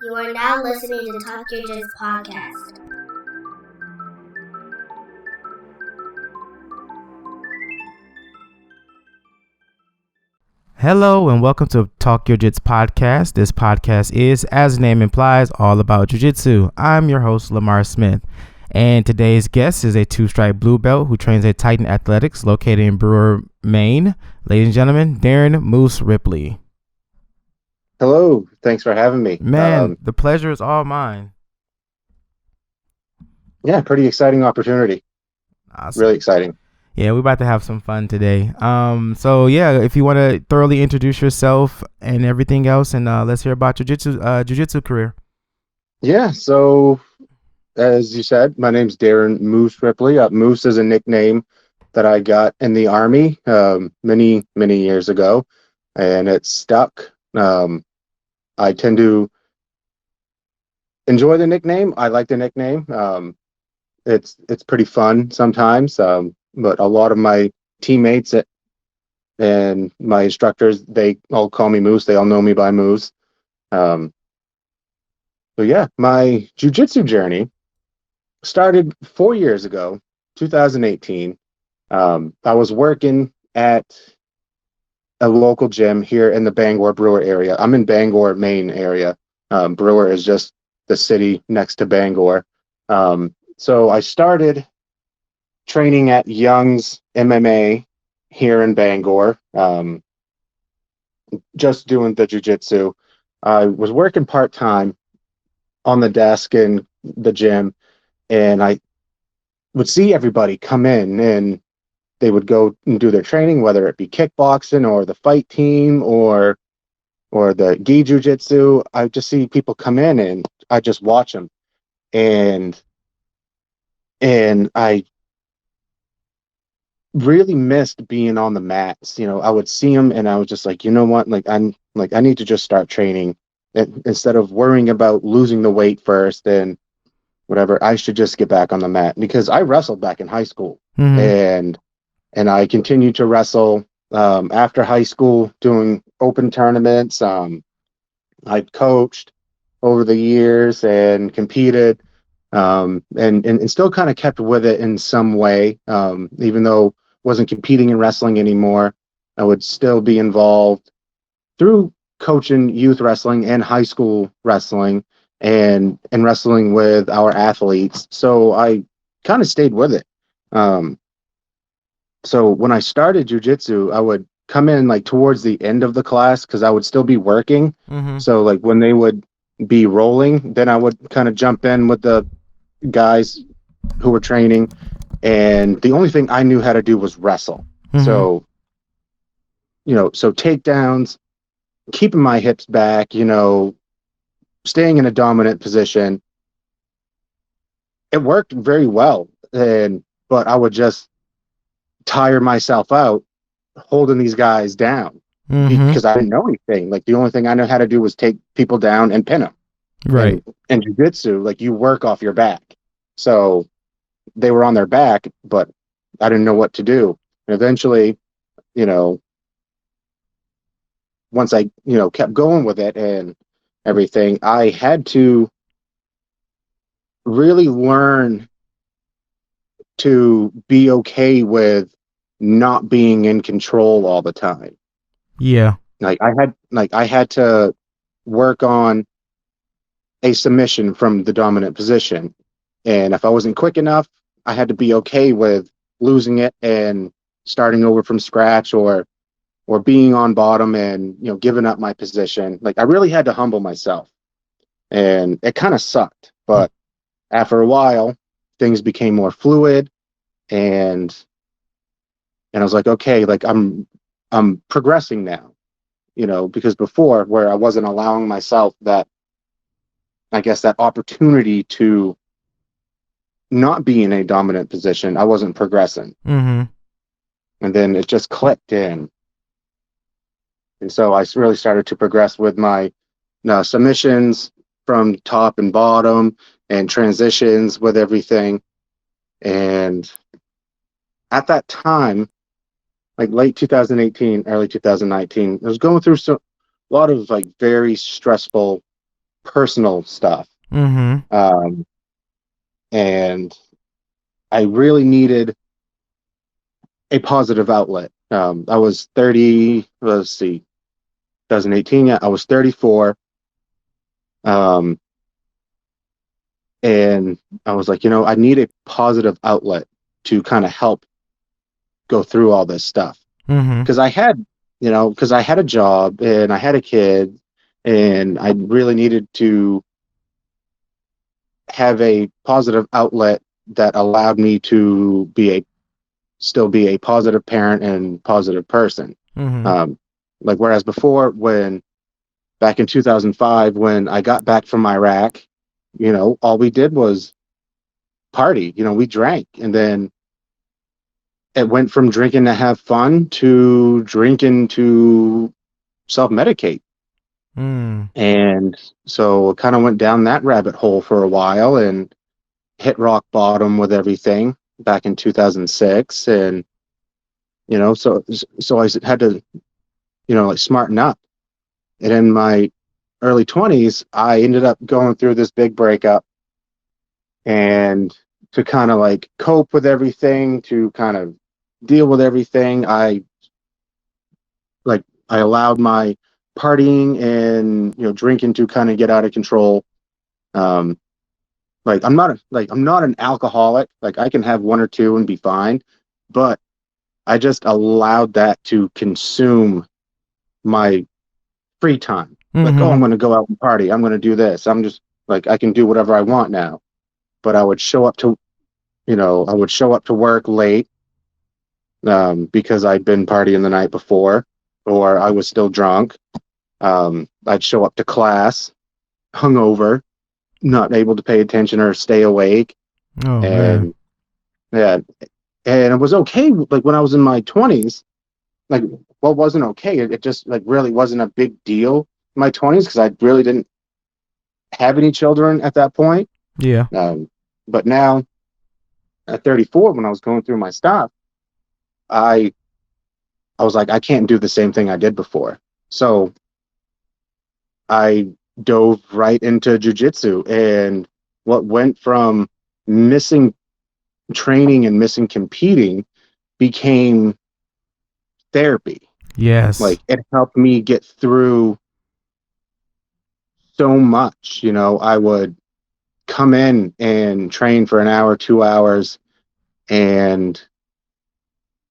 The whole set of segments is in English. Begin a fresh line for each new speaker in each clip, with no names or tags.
You are now listening to Talk Your Jits podcast.
Hello and welcome to Talk Your Jits podcast. This podcast is, as the name implies, all about Jiu Jitsu. I'm your host, Lamar Smith, and today's guest is a two-stripe blue belt who trains at Titan Athletics located in Brewer, Maine. Ladies and gentlemen, Darren Moose Ripley.
Hello, thanks for having me.
Man, the pleasure is all mine.
Yeah, pretty exciting opportunity.
Awesome.
Really exciting.
Yeah, we're about to have some fun today. So yeah, if you want to thoroughly introduce yourself and everything else, and let's hear about your jiu-jitsu career.
Yeah, so as you said, my name's Darren Moose Ripley. Moose is a nickname that I got in the Army many years ago, and it stuck. I tend to enjoy the nickname. I like the nickname. It's pretty fun sometimes. But a lot of my teammates and my instructors, they all call me Moose. They all know me by Moose. So yeah, my jiu-jitsu journey started 4 years ago, 2018. I was working at a local gym here in the Bangor Brewer area. I'm in Bangor, Maine area. Brewer is just the city next to Bangor. So I started training at Young's MMA here in Bangor, just doing the jiu-jitsu. I was working part-time on the desk in the gym, and I would see everybody come in and they would go and do their training, whether it be kickboxing or the fight team or the gi jiu-jitsu. I just see people come in and I just watch them. And I really missed being on the mats. You know, I would see them and I was just like, you know what? I need to just start training instead of worrying about losing the weight first and whatever. I should just get back on the mat, because I wrestled back in high school.
Mm-hmm.
And I continued to wrestle after high school, doing open tournaments. I've coached over the years and competed, and still kind of kept with it in some way, even though wasn't competing in wrestling anymore. I would still be involved through coaching youth wrestling and high school wrestling and wrestling with our athletes. So I kind of stayed with it. So when I started jiu-jitsu, I would come in like towards the end of the class because I would still be working.
Mm-hmm.
So like when they would be rolling, then I would kind of jump in with the guys who were training, and the only thing I knew how to do was wrestle.
Mm-hmm.
So, so takedowns, keeping my hips back, staying in a dominant position. It worked very well, but I would just tire myself out holding these guys down.
Mm-hmm.
Because I didn't know anything. Like the only thing I knew how to do was take people down and pin them.
Right.
And jiu-jitsu, like you work off your back. So they were on their back, but I didn't know what to do. And eventually, once I, kept going with it and everything, I had to really learn to be okay with not being in control all the time.
Yeah.
I had to work on a submission from the dominant position. And if I wasn't quick enough, I had to be okay with losing it and starting over from scratch or being on bottom and, giving up my position. Like I really had to humble myself, and it kind of sucked. But after a while, things became more fluid, and I was like, okay, like I'm progressing now, because before, where I wasn't allowing myself that, I guess, that opportunity to not be in a dominant position, I wasn't progressing.
Mm-hmm.
And then it just clicked in. And so I really started to progress with my submissions from top and bottom and transitions with everything. And at that time, like late 2018, early 2019, I was going through a lot of like very stressful personal stuff.
Mm-hmm.
And I really needed a positive outlet. I was 30, let's see, 2018, yeah, I was 34. Um, and I was like, I need a positive outlet to kind of help go through all this stuff.
Mm-hmm.
Because because I had a job and I had a kid, and I really needed to have a positive outlet that allowed me to still be a positive parent and positive person.
Mm-hmm.
Um, like whereas before, back in 2005, when I got back from Iraq, all we did was party. We drank, and then it went from drinking to have fun to drinking to self-medicate.
Mm.
And so it kind of went down that rabbit hole for a while and hit rock bottom with everything back in 2006. And, so I had to, like smarten up. And in my early 20s, I ended up going through this big breakup, and to kind of like cope with everything, to kind of deal with everything, I allowed my partying and drinking to kind of get out of control. Um, I'm not an alcoholic. Like I can have one or two and be fine, but I just allowed that to consume my free time. Like, oh,
Mm-hmm.
I'm going to go out and party. I'm going to do this. I'm just like, I can do whatever I want now. But I would show up to work late, because I'd been partying the night before, or I was still drunk. I'd show up to class hungover, not able to pay attention or stay awake.
Oh man.
And yeah, and it was okay. Like when I was in my 20s, like what wasn't okay? It just like really wasn't a big deal in my 20s because I really didn't have any children at that point.
Yeah.
But now at 34, when I was going through my stuff, I I was like, I can't do the same thing I did before. So I dove right into jujitsu, and what went from missing training and missing competing became therapy.
Yes.
Like it helped me get through so much. I would come in and train for an hour, 2 hours, and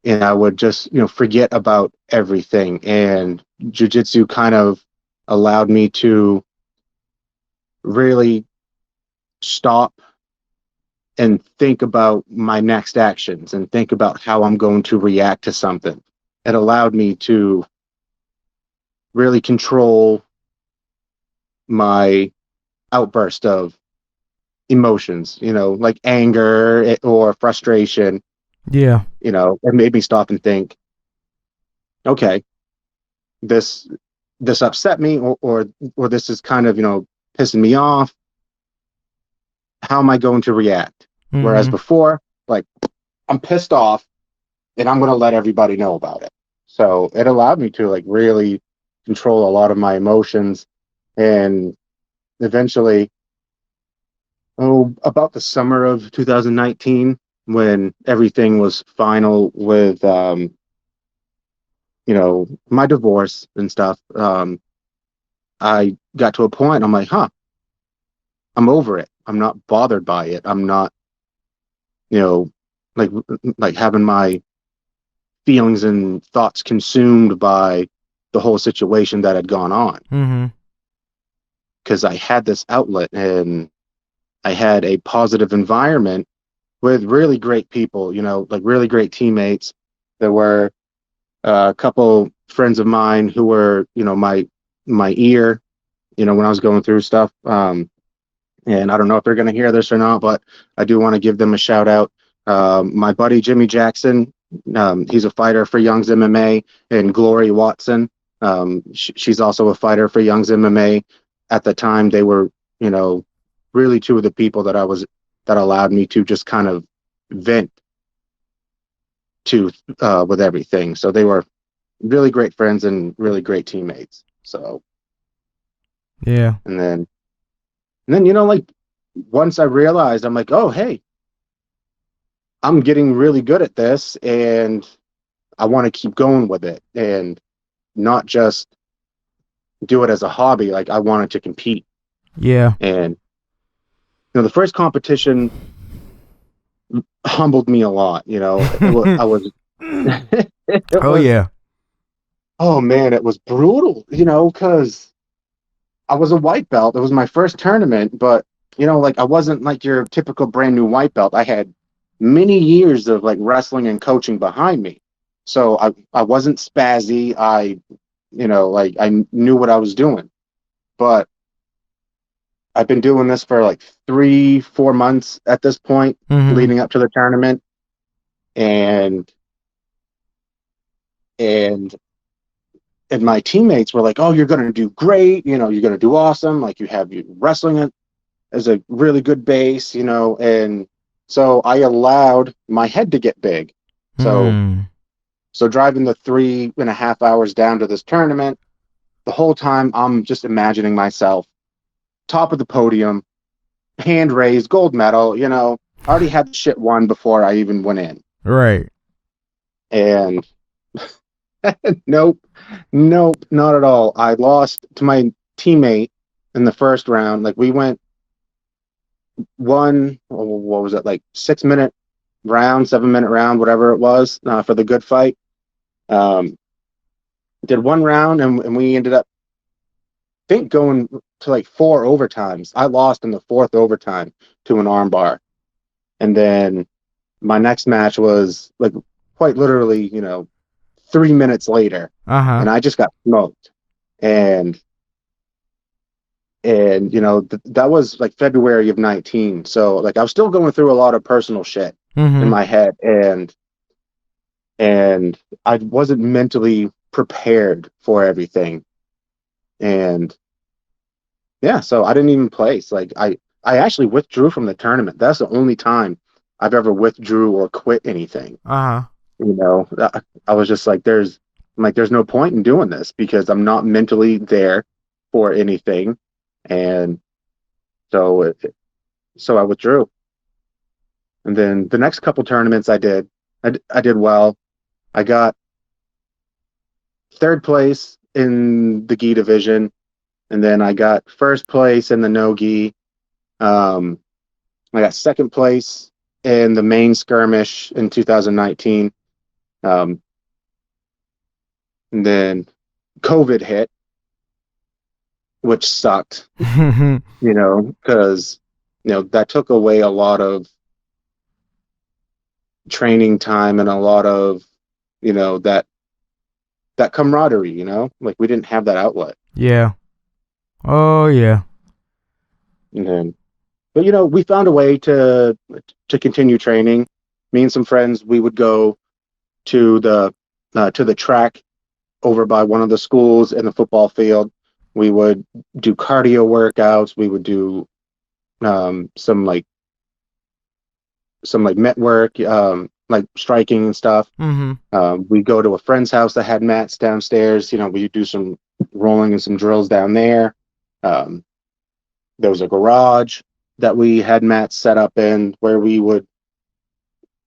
I would just, forget about everything. And jujitsu kind of allowed me to really stop and think about my next actions and think about how I'm going to react to something. It allowed me to really control my outburst of emotions, like anger or frustration.
Yeah.
It made me stop and think, okay, this upset me, or this is kind of, pissing me off. How am I going to react? Whereas
Mm-hmm.
before, like, I'm pissed off and I'm going to let everybody know about it. So it allowed me to like really control a lot of my emotions. And eventually, about the summer of 2019, when everything was final with, my divorce and stuff, I got to a point, I'm like, I'm over it. I'm not bothered by it. I'm not, you know, like having my feelings and thoughts consumed by the whole situation that had gone on,
Mm-hmm.
because I had this outlet and I had a positive environment with really great people, like really great teammates. There were a couple friends of mine who were, my ear, when I was going through stuff. And I don't know if they're going to hear this or not, but I do want to give them a shout out. My buddy Jimmy Jackson, he's a fighter for Young's MMA, and Glory Watson, she's also a fighter for Young's MMA. At the time, they were, really two of the people that allowed me to just kind of vent to with everything. So they were really great friends and really great teammates. So
Yeah.
and then And then, like once I realized, I'm like, oh, hey, I'm getting really good at this and I want to keep going with it and not just do it as a hobby. Like I wanted to compete.
Yeah.
And, the first competition humbled me a lot. I was, it
Oh
was,
yeah.
oh man, it was brutal, because I was a white belt. It was my first tournament, but like I wasn't like your typical brand new white belt. I had many years of like wrestling and coaching behind me. So I wasn't spazzy. Like I knew what I was doing. But I've been doing this for like 3-4 months at this point,
Mm-hmm.
leading up to the tournament. And and and my teammates were like, "Oh, you're gonna do great. You're gonna do awesome. Like you have you wrestling as a really good base, and so I allowed my head to get big. So
Mm.
so driving the 3.5 hours down to this tournament, the whole time I'm just imagining myself top of the podium, hand raised, gold medal, I already had the shit won before I even went in.
Right.
And nope, nope, not at all. I lost to my teammate in the first round. Like we went one, what was it, like 6 minute round, 7 minute round, whatever it was, for the good fight. Um, did one round and we ended up, I think, going to like 4 overtimes. I lost in the fourth overtime to an armbar. And then my next match was like quite literally, 3 minutes later,
Uh-huh.
and I just got smoked. And that was like February of 19. So like I was still going through a lot of personal shit in
Mm-hmm.
my head, and I wasn't mentally prepared for everything. And yeah, so I didn't even place. Like I actually withdrew from the tournament. That's the only time I've ever withdrew or quit anything.
Uh-huh.
I was just like, there's no point in doing this because I'm not mentally there for anything. And so so I withdrew. And then the next couple tournaments I did well. I got third place in the gi division, and then I got first place in the no gi. Um, I got second place in the main skirmish in 2019. Um, and then COVID hit, which sucked, because that took away a lot of training time and a lot of that camaraderie. Like we didn't have that outlet.
Yeah. Oh yeah.
And then, but we found a way to continue training. Me and some friends, we would go to the track over by one of the schools in the football field. We would do cardio workouts. We would do some like met work, like striking and stuff.
Mm-hmm.
We go to a friend's house that had mats downstairs. We do some rolling and some drills down there. Um, there was a garage that we had mats set up in where we would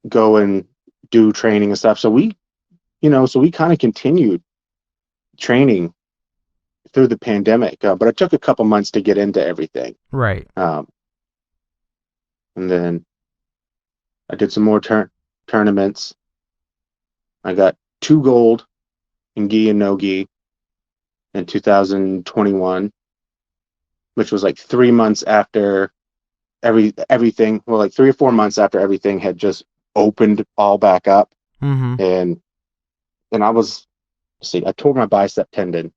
go and do training and stuff. So we kind of continued training through the pandemic, but it took a couple months to get into everything.
Right.
And then I did some more tournaments. I got 2 gold in gi and no gi in 2021, which was like 3 months after everything. Well, like 3 or 4 months after everything had just opened all back up,
Mm-hmm.
and I tore my bicep tendon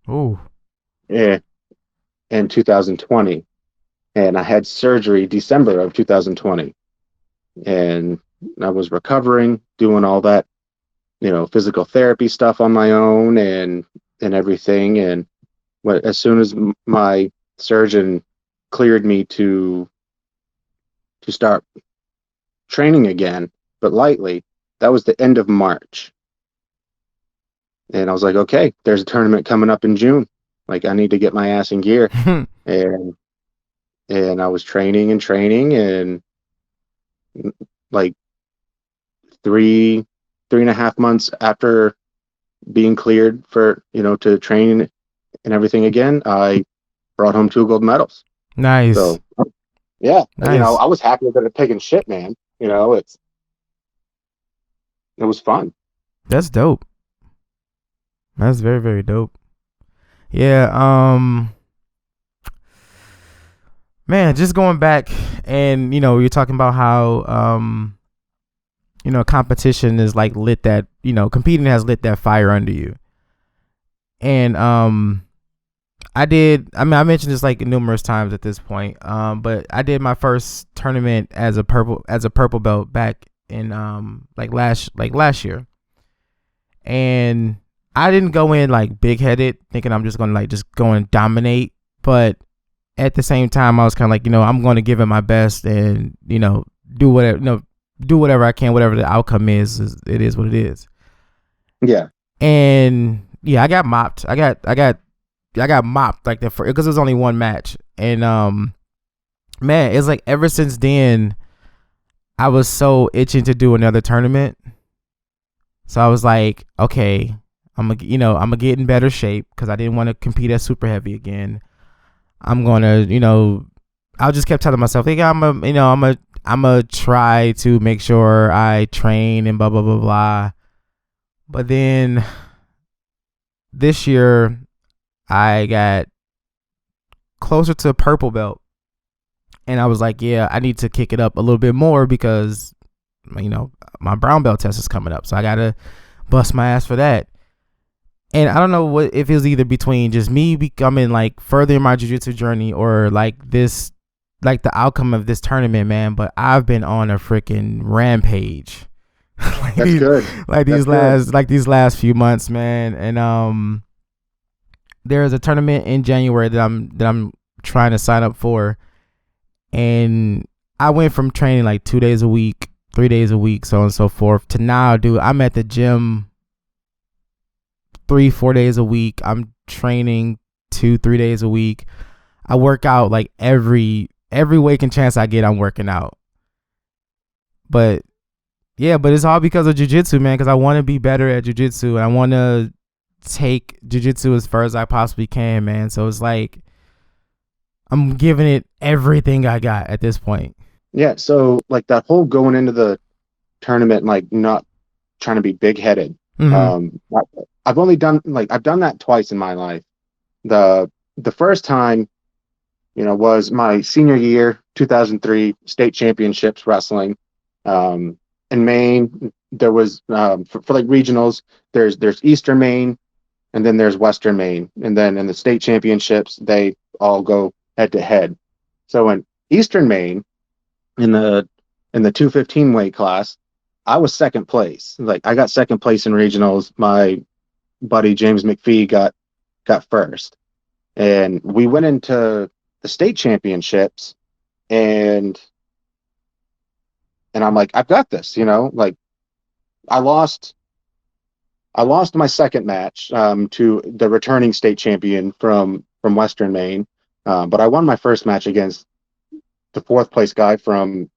Ooh.
in 2020, and I had surgery December of 2020, and I was recovering, doing all that, physical therapy stuff on my own and everything. And as soon as my surgeon cleared me to start training again, but lightly, that was the end of March. And I was like, okay, there's a tournament coming up in June. Like I need to get my ass in gear. And and I was training and like three and a half months after being cleared for, to train and everything again, I brought home 2 gold medals.
Nice.
So yeah,
Nice.
I was happy with it picking shit, man. It was fun.
That's dope. That's very, very dope. Yeah, man, just going back and you're talking about how competition is like lit that, competing has lit that fire under you. And I mentioned this like numerous times at this point. But I did my first tournament as a purple belt back in last year. And I didn't go in like big headed thinking I'm just gonna like just go and dominate, but at the same time I was kind of like, I'm going to give it my best and do whatever I can, whatever the outcome is it is what it is.
Yeah.
And yeah, I got mopped. I got mopped like that because it was only one match. And man, it's like ever since then I was so itching to do another tournament. So I was like, okay, I'm gonna get in better shape because I didn't want to compete at super heavy again. I'm gonna, I just kept telling myself, hey, I'm gonna try to make sure I train and blah blah blah blah. But then this year I got closer to purple belt, and I was like, yeah, I need to kick it up a little bit more because my brown belt test is coming up, so I gotta bust my ass for that. And I don't know if it was either between just me becoming like further in my jiu-jitsu journey or like this, like the outcome of this tournament, man. But I've been on a freaking rampage.
That's good.
These last few months, man. And there's a tournament in January that I'm trying to sign up for, and I went from training like 2 days a week, 3 days a week, so on and so forth, to now, dude, I'm at the gym 3-4 days a week. I'm training 2-3 days a week. I work out like every waking chance I get. I'm working out. But yeah, but it's all because of jiu-jitsu, man, because I want to be better at jiu-jitsu and I want to take jiu-jitsu as far as I possibly can, man. So it's like I'm giving it everything I got at this point.
Yeah, so like that whole going into the tournament, like not trying to be big headed.
Mm-hmm.
I've done that twice in my life. The first time, was my senior year, 2003 state championships wrestling. In Maine, there was for like regionals, there's Eastern Maine, and then there's Western Maine, and then in the state championships they all go head to head. So in Eastern Maine, in the 215 weight class, I was second place. Like I got second place in regionals. My buddy James McPhee got first, and we went into the state championships, and I'm like, I've got this. Like I lost my second match to the returning state champion from Western Maine, but I won my first match against the fourth place guy from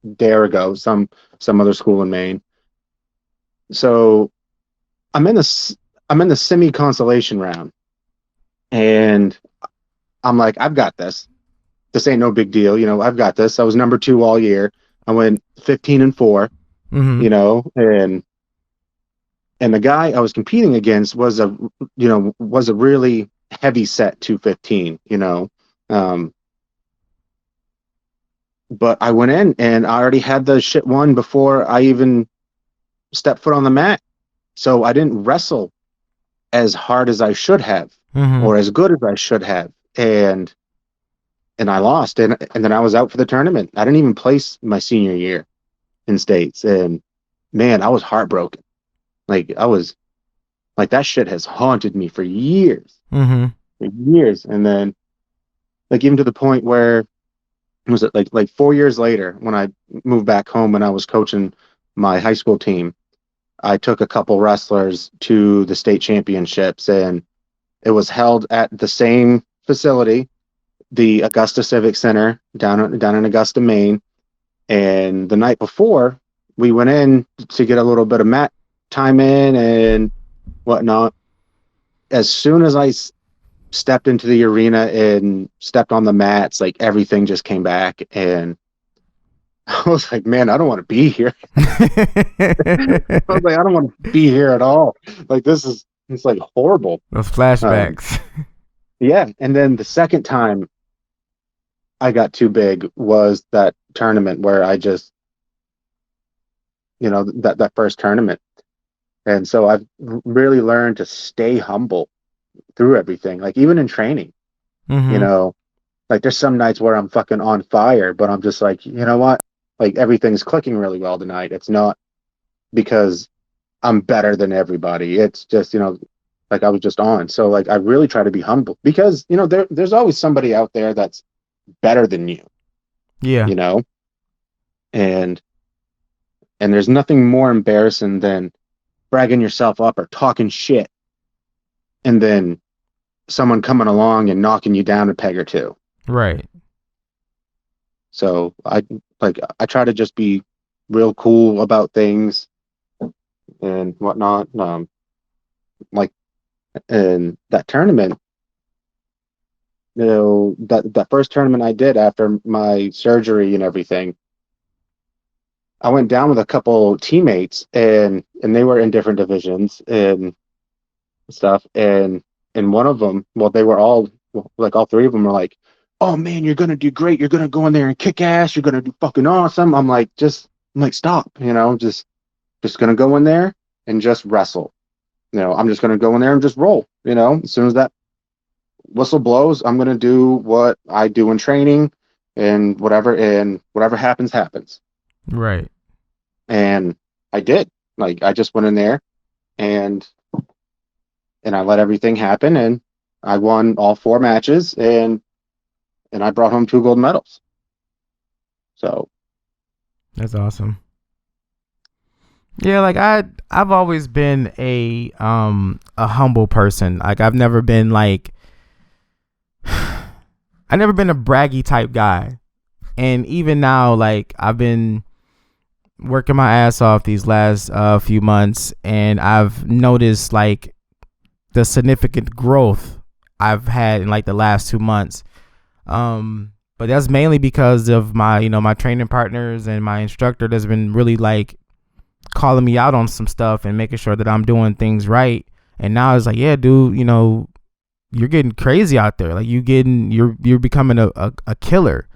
Darren, some other school in Maine. So I'm in the semi consolation round, and I'm like, I've got this. This ain't no big deal, I've got this. I was number 2 all year. I went 15-4,
Mm-hmm.
and the guy I was competing against was a really heavy set 215, but I went in and I already had the shit won before I even stepped foot on the mat. So I didn't wrestle as hard as I should have,
Mm-hmm.
or as good as I should have. And I lost. And then I was out for the tournament. I didn't even place my senior year in states. And man, I was heartbroken. Like I was like, that shit has haunted me for years.
Mm-hmm.
For years. And then like even to the point where was it like 4 years later when I moved back home and I was coaching my high school team, I took a couple wrestlers to the state championships, and it was held at the same facility the Augusta Civic Center down in Augusta, Maine. And the night before, we went in to get a little bit of mat time in and whatnot. As soon as I stepped into the arena and stepped on the mats, like everything just came back, and I was like, man, I don't want to be here. I was like, I don't want to be here at all. Like it's like horrible.
Those flashbacks.
Yeah, and then the second time I got too big was that tournament where I just, that first tournament. And so I've really learned to stay humble through everything, like even in training.
Mm-hmm.
Like there's some nights where I'm fucking on fire, but I'm just like, you know what? Like everything's clicking really well tonight. It's not because I'm better than everybody. It's just, like I was just on. So like I really try to be humble because, there's always somebody out there that's better than you.
Yeah.
And there's nothing more embarrassing than bragging yourself up or talking shit and then someone coming along and knocking you down a peg or two.
Right.
So I try to just be real cool about things and whatnot. Like in that tournament, that first tournament I did after my surgery and everything, I went down with a couple teammates and they were in different divisions and stuff. And one of them, well, they were all like all three of them were like, "Oh man, you're gonna do great. You're gonna go in there and kick ass. You're gonna do fucking awesome." I'm like, stop. Just gonna go in there and just wrestle. I'm just gonna go in there and just roll. As soon as that whistle blows, I'm gonna do what I do in training and whatever happens happens.
Right.
And I did. Like I just went in there and I let everything happen and I won all 4 matches and I brought home 2 gold medals. So
that's awesome. Yeah, like I've always been a humble person. Like I've never been a braggy type guy. And even now, like I've been working my ass off these last few months and I've noticed like the significant growth I've had in like the last 2 months. But that's mainly because of my, my training partners and my instructor that's been really like calling me out on some stuff and making sure that I'm doing things right. And now it's like, yeah, dude, you're getting crazy out there. Like you're becoming a killer.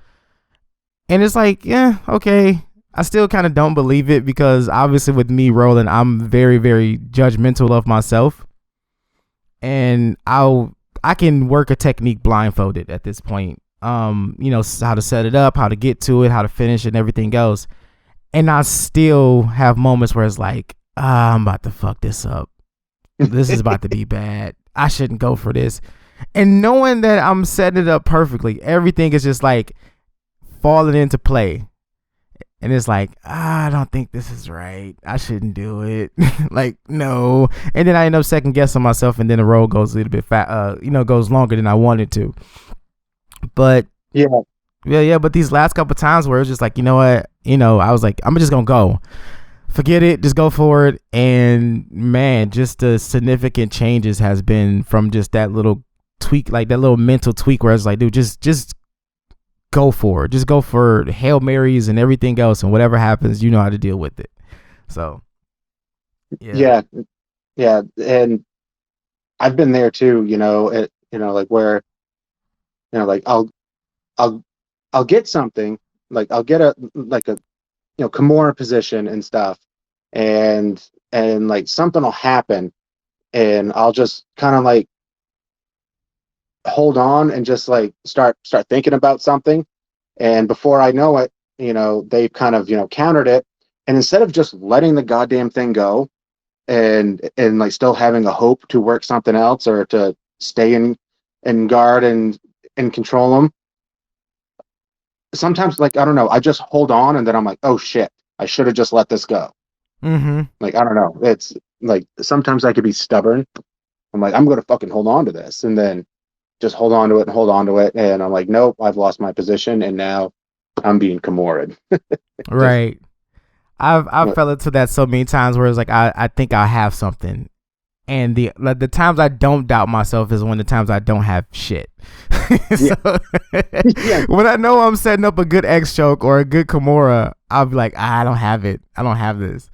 And it's like, yeah, okay. I still kind of don't believe it because obviously with me rolling, I'm very, very judgmental of myself. And I can work a technique blindfolded at this point. How to set it up, how to get to it, how to finish it, and everything else. And I still have moments where it's like, I'm about to fuck this up. This is about to be bad. I shouldn't go for this. And knowing that I'm setting it up perfectly, everything is just like falling into play. And it's like, I don't think this is right. I shouldn't do it. Like, no. And then I end up second guessing myself, and then the roll goes a little bit goes longer than I wanted to. But yeah. But these last couple times where it was just like, you know what? I was like, I'm just gonna go. Forget it. Just go for it. And man, just the significant changes has been from just that little tweak, like that little mental tweak where I was like, dude, just go for it. Just go for Hail Marys and everything else, and whatever happens, you know how to deal with it. So
yeah. And I've been there too, like where, like I'll get something, like I'll get a Kimura position and stuff, and like something will happen, and I'll just kind of like hold on and just like start thinking about something, and before I know it, they've kind of countered it, and instead of just letting the goddamn thing go, and like still having a hope to work something else or to stay in guard and control them. Sometimes, like, I don't know, I just hold on and then I'm like, oh shit, I should have just let this go.
Mm-hmm.
Like, I don't know. It's like sometimes I could be stubborn. I'm like, I'm going to fucking hold on to this. And then just hold on to it and hold on to it. And I'm like, nope, I've lost my position, and now I'm being Kimura'd. Just
Right. I've fell into that so many times where it's like I think I have something. And the times I don't doubt myself is when the times I don't have shit. So,
yeah,
when I know I'm setting up a good X choke or a good Kimura, I'll be like, I don't have it. I don't have this.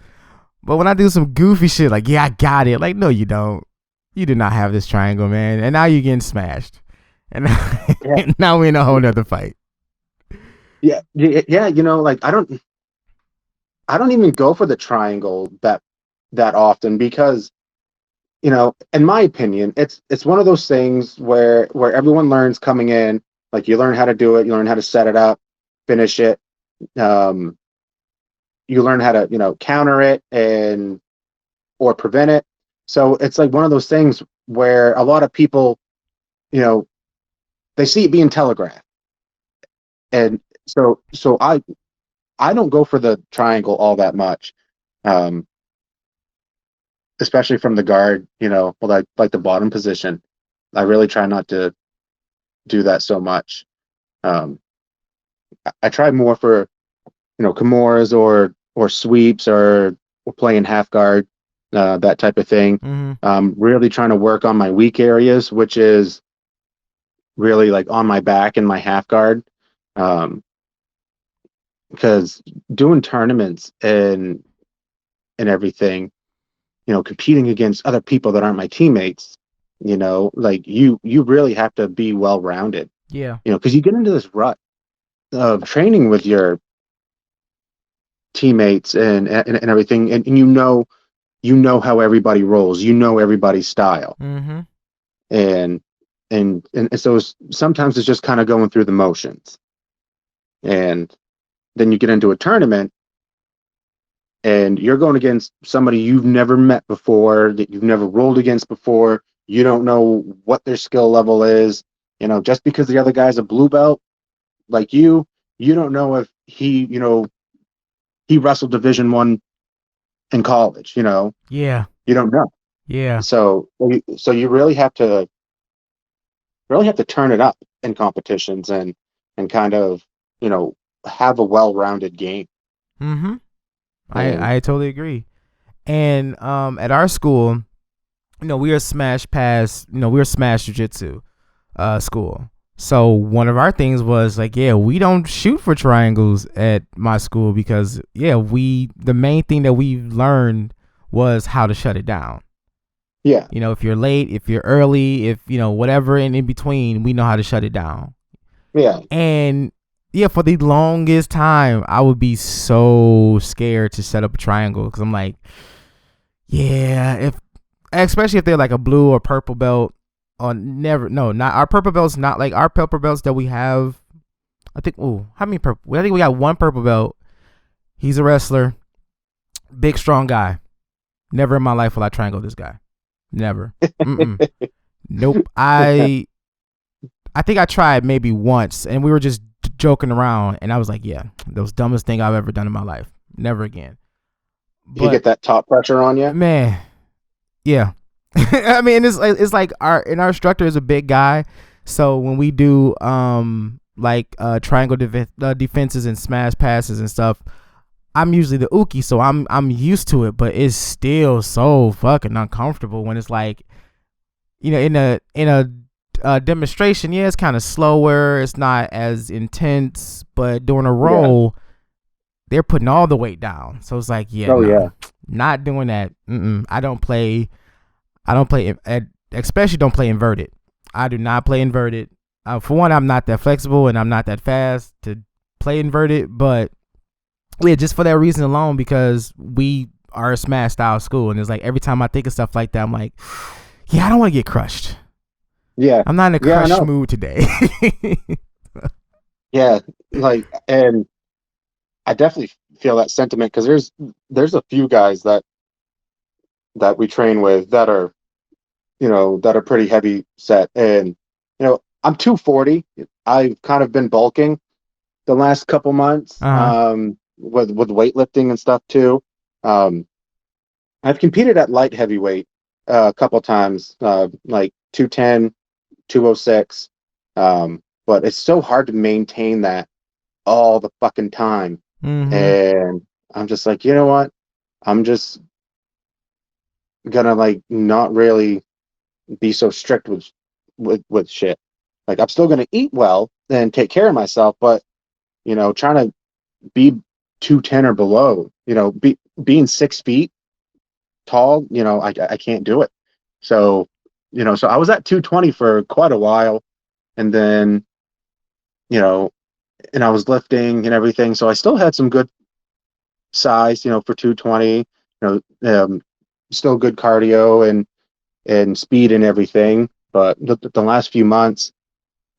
But when I do some goofy shit, like, yeah, I got it. Like, no, you don't. You do not have this triangle, man. And now you're getting smashed. And
yeah,
now we're in a whole nother fight.
yeah. Like I don't even go for the triangle that often because in my opinion, it's one of those things where everyone learns coming in. Like you learn how to do it, you learn how to set it up, finish it. Um, you learn how to counter it and or prevent it. So it's like one of those things where a lot of people, you know, they see it being telegraphed, and so I don't go for the triangle all that much. Um, Especially from the guard, like the bottom position. I really try not to do that so much. Um, I try more for Kimuras or sweeps or playing half guard, that type of thing.
Mm-hmm.
Really trying to work on my weak areas, which is really like on my back and my half guard. Because doing tournaments and everything, competing against other people that aren't my teammates, like you really have to be well rounded.
Yeah.
Because you get into this rut of training with your teammates and everything, and how everybody rolls, everybody's style,
Mm-hmm.
and so sometimes it's just kind of going through the motions, and then you get into a tournament and you're going against somebody you've never met before, that you've never rolled against before. You don't know what their skill level is. Just because the other guy's a blue belt like you don't know if he wrestled Division 1 in college.
Yeah.
You don't know.
Yeah.
So you really have to turn it up in competitions and kind of have a well-rounded game.
Mm-hmm.
And
I totally agree. And at our school, we are we are Smash Jiu Jitsu school. So one of our things was like, yeah, we don't shoot for triangles at my school because the main thing that we learned was how to shut it down.
yeah,
If you're late, if you're early, if whatever in between, we know how to shut it down.
yeah,
And yeah, for the longest time, I would be so scared to set up a triangle because I'm like, yeah, especially if they're like a blue or purple belt, or not our purple belts, not like our purple belts that we have. I think, how many purple? I think we got one purple belt. He's a wrestler, big, strong guy. Never in my life will I triangle this guy. Never. Nope. I think I tried maybe once, and we were just joking around, and I was like, yeah, that was the dumbest thing I've ever done in my life. Never again.
But, you get that top pressure on you,
man. Yeah. I mean, it's like our instructor is a big guy, so when we do triangle defenses and smash passes and stuff, I'm usually the uki, so I'm used to it, but it's still so fucking uncomfortable when it's like, in a demonstration, yeah, it's kind of slower, it's not as intense, but during a roll, they're putting all the weight down, so it's like, not doing that. I don't play, especially don't play inverted. I do not play inverted. For one, I'm not that flexible and I'm not that fast to play inverted, but yeah, just for that reason alone, because we are a smash style school, and it's like every time I think of stuff like that, I'm like, yeah, I don't want to get crushed.
Yeah,
I'm not in a crush mood today.
Yeah, and I definitely feel that sentiment because there's a few guys that we train with that are pretty heavy set, and I'm 240. I've kind of been bulking the last couple months, with weightlifting and stuff too. I've competed at light heavyweight a couple times, like 210, 206. But it's so hard to maintain that all the fucking time. And I'm just like, you know what? I'm just gonna like not really be so strict with shit. Like I'm still gonna eat well and take care of myself, but trying to be 210 or below, being 6 feet tall, I can't do it. So, so I was at 220 for quite a while, and then, and I was lifting and everything. So I still had some good size, for 220, still good cardio and speed and everything. But the last few months,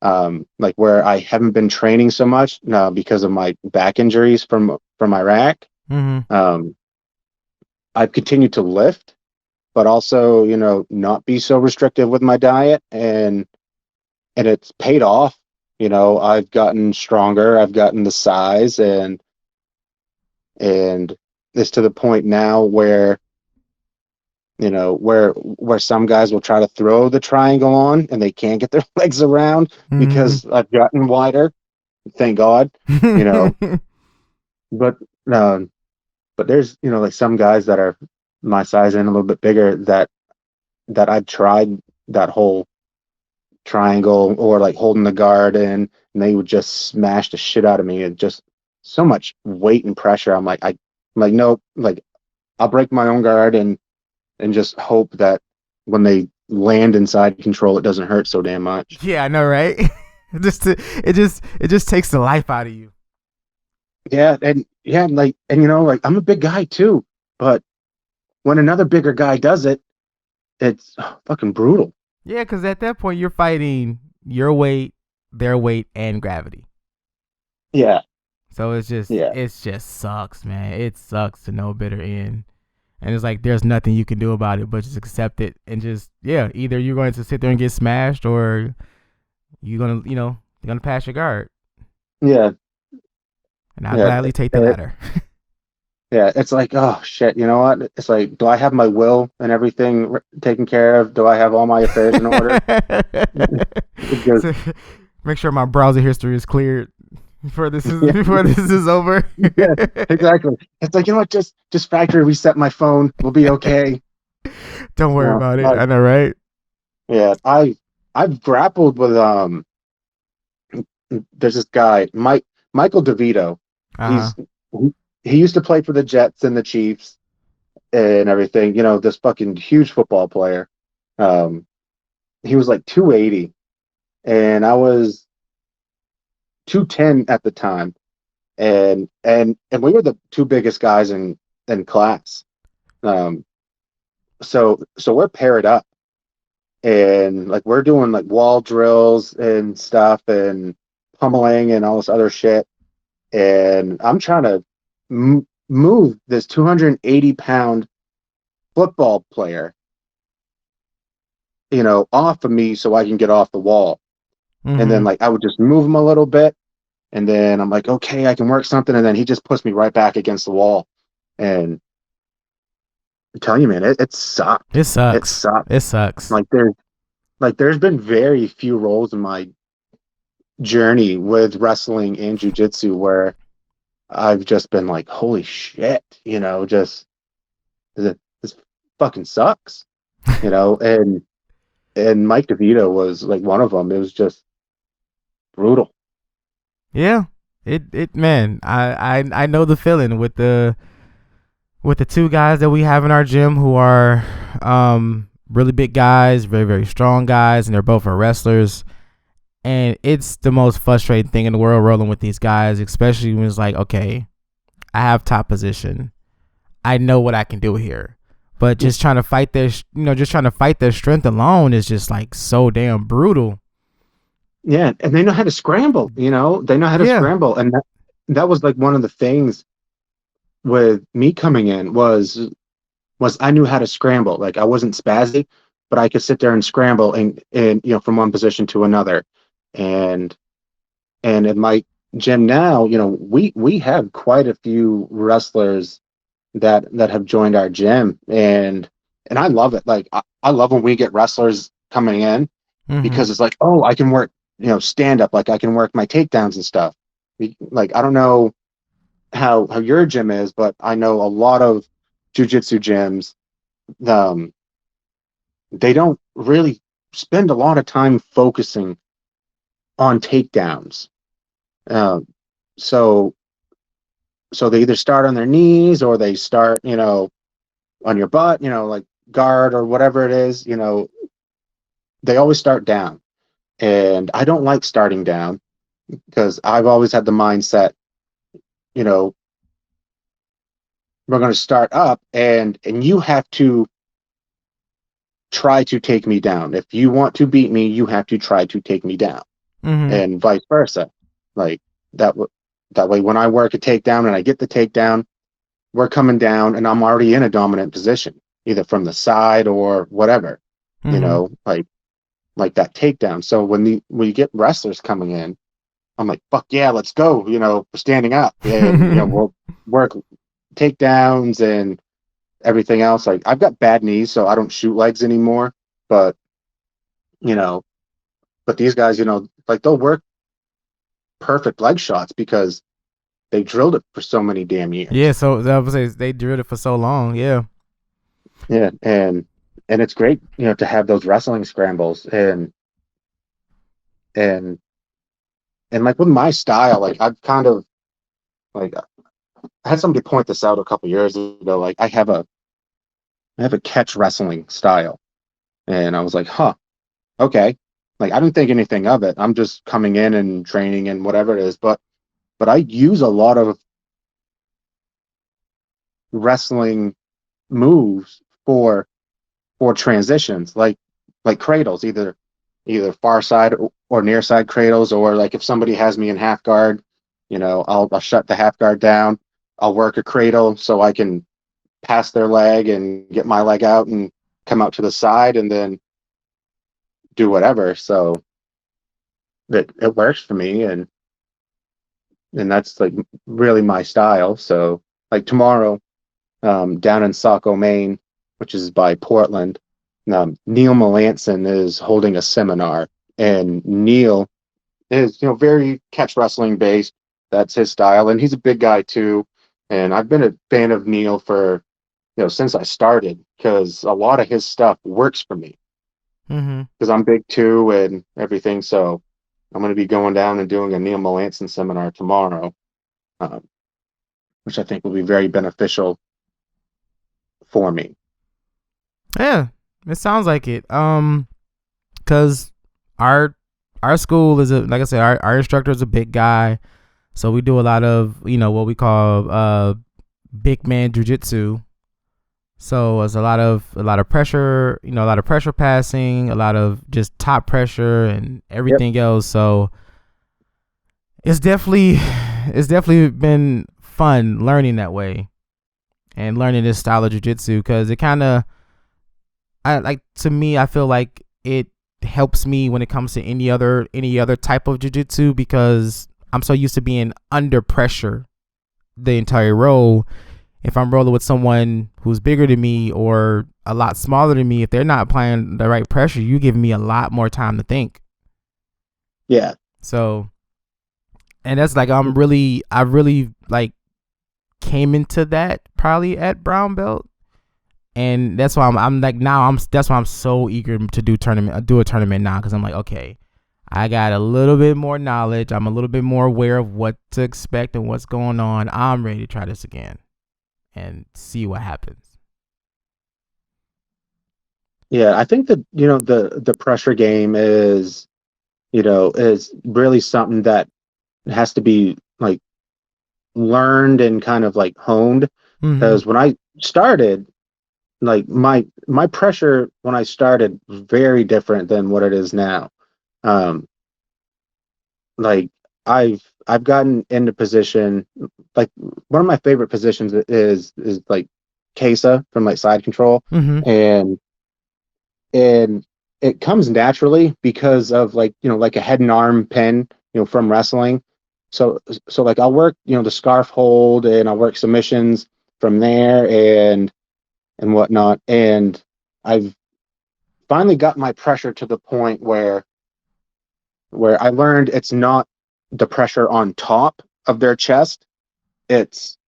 like where I haven't been training so much now because of my back injuries from Iraq, I've continued to lift, but also, not be so restrictive with my diet, and it's paid off. I've gotten stronger, I've gotten the size, and it's to the point now where, where some guys will try to throw the triangle on and they can't get their legs around because I've gotten wider. Thank God, but there's, like some guys that are my size and a little bit bigger that I've tried that whole triangle or like holding the guard and they would just smash the shit out of me, and just so much weight and pressure. I'm like, nope, like I'll break my own guard and just hope that when they land inside control, it doesn't hurt so damn much.
Yeah, I know, right? It just takes the life out of you.
Yeah, and like I'm a big guy too, but when another bigger guy does it, it's fucking brutal.
Yeah, because at that point you're fighting your weight, their weight, and gravity.
Yeah.
So it just sucks, man. It sucks to no bitter end. And it's like there's nothing you can do about it but just accept it and just either you're going to sit there and get smashed or you're gonna pass your guard.
Yeah.
And I'll gladly take the latter.
Yeah, it's like, oh shit, you know what? It's like, do I have my will and everything taken care of? Do I have all my affairs in order?
So, make sure my browser history is cleared before this is over.
Yeah, exactly. It's like, you know what? Just factory reset my phone. We'll be okay.
Don't worry about it. I know, right?
Yeah, I've grappled with there's this guy, Michael DeVito. He used to play for the Jets and the Chiefs and everything. This fucking huge football player. He was like 280, and I was 210 at the time, and we were the two biggest guys in class. So we're paired up, and like we're doing like wall drills and stuff and pummeling and all this other shit, and I'm trying to move this 280-pound football player, off of me so I can get off the wall. And then like I would just move him a little bit, and then I'm like, okay, I can work something, and then he just puts me right back against the wall. And I'm telling you, man, it sucked.
It sucks.
It sucked.
It sucks.
There's been very few roles in my journey with wrestling and jiu-jitsu where I've just been like, holy shit, just this fucking sucks, and Mike DeVito was like one of them. It was just brutal.
Yeah, it man, I know the feeling with the two guys that we have in our gym who are really big guys, very, very strong guys, and they're both our wrestlers. And it's the most frustrating thing in the world rolling with these guys, especially when it's like, okay, I have top position. I know what I can do here. But just trying to fight their strength alone is just like so damn brutal.
Yeah, and they know how to scramble, they know how to scramble. And that was like one of the things with me coming in was I knew how to scramble. Like I wasn't spazzy, but I could sit there and scramble and from one position to another. And in my gym now, we have quite a few wrestlers that have joined our gym, and I love it. Like I love when we get wrestlers coming in because it's like, oh, I can work, stand up, like I can work my takedowns and stuff. Like, I don't know how your gym is, but I know a lot of jujitsu gyms, um, they don't really spend a lot of time focusing on takedowns. Um, so so they either start on their knees or they start, on your butt, like guard or whatever it is, they always start down. And I don't like starting down because I've always had the mindset, you know, we're going to start up and you have to try to take me down. If you want to beat me, you have to try to take me down, and vice versa. Like that way, when I work a takedown and I get the takedown, we're coming down and I'm already in a dominant position, either from the side or whatever, like that takedown. So when you get wrestlers coming in, I'm like, fuck yeah, let's go. We're standing up and we'll work takedowns and everything else. Like, I've got bad knees, so I don't shoot legs anymore. But you know, but these guys, like they'll work perfect leg shots because they drilled it for so many damn years.
Yeah, so I would say they drilled it for so long. Yeah.
Yeah, and it's great, to have those wrestling scrambles and like with my style, like I've kind of like I had somebody point this out a couple years ago. Like I have a catch wrestling style, and I was like, huh, okay. Like I didn't think anything of it. I'm just coming in and training and whatever it is, but I use a lot of wrestling moves for transitions, like cradles, either far side or near side cradles, or like if somebody has me in half guard, I'll shut the half guard down. I'll work a cradle so I can pass their leg and get my leg out and come out to the side and then do whatever. So it works for me, and that's like really my style. So like tomorrow, down in Saco, Maine, which is by Portland, Neil Melanson is holding a seminar, and Neil is, very catch wrestling based. That's his style, and he's a big guy too. And I've been a fan of Neil for, since I started, because a lot of his stuff works for me. Because I'm big too and everything. So I'm going to be going down and doing a Neil Melanson seminar tomorrow, which I think will be very beneficial for me.
Yeah, it sounds like it. Because our school is like I said, our instructor is a big guy, so we do a lot of what we call big man jiu-jitsu. So it's a lot of pressure, a lot of pressure passing, a lot of just top pressure and everything else. So it's definitely been fun learning that way and learning this style of jiu-jitsu, because it kind of, to me, I feel like it helps me when it comes to any other type of jiu-jitsu, because I'm so used to being under pressure the entire roll. If I'm rolling with someone who's bigger than me or a lot smaller than me, if they're not applying the right pressure, you give me a lot more time to think.
Yeah.
So, and that's like I really like came into that probably at brown belt, and that's why I'm like now that's why I'm so eager to do a tournament now, because I'm like, okay, I got a little bit more knowledge. I'm a little bit more aware of what to expect and what's going on. I'm ready to try this again and see what happens.
Yeah, I think that the pressure game is really something that has to be like learned and kind of like honed, because when I started, like my pressure when I started was very different than what it is now. Um, like I've gotten into position, like one of my favorite positions is like Kesa from like side control, and it comes naturally because of like like a head and arm pin, from wrestling. So like I'll work the scarf hold, and I'll work submissions from there and whatnot, and I've finally got my pressure to the point where I learned it's not the pressure on top of their chest, it's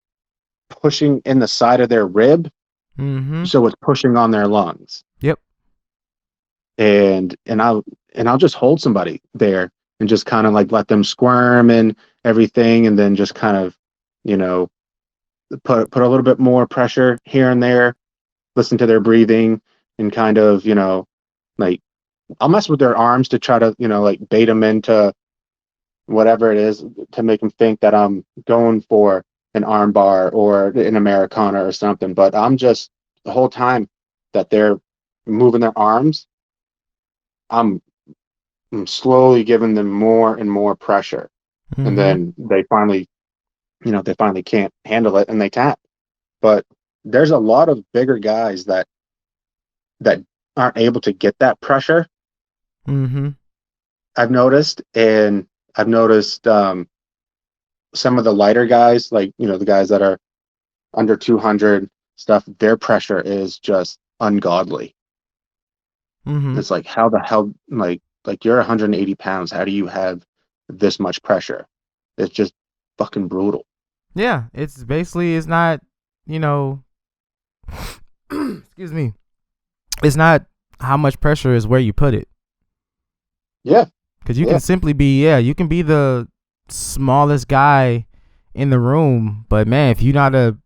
pushing in the side of their rib, so it's pushing on their lungs.
Yep.
And I'll just hold somebody there and just kind of like let them squirm and everything, and then just kind of, you know, put a little bit more pressure here and there, listen to their breathing, and kind of, you know, like I'll mess with their arms to try to, you know, like bait them into whatever it is to make them think that I'm going for an arm bar or an Americana or something. But I'm just, the whole time that they're moving their arms, I'm slowly giving them more and more pressure. And then they finally, you know, they finally can't handle it and they tap. But there's a lot of bigger guys that aren't able to get that pressure. I've noticed, and I've noticed some of the lighter guys, like, you know, the guys that are under 200 stuff, their pressure is just ungodly. It's like, how the hell, like you're 180 pounds. How do you have this much pressure? It's just fucking brutal.
Yeah, it's basically, it's not, you know, excuse me, it's not how much pressure is where you put it.
Yeah.
Because you can simply be, you can be the smallest guy in the room, but man, if you know how to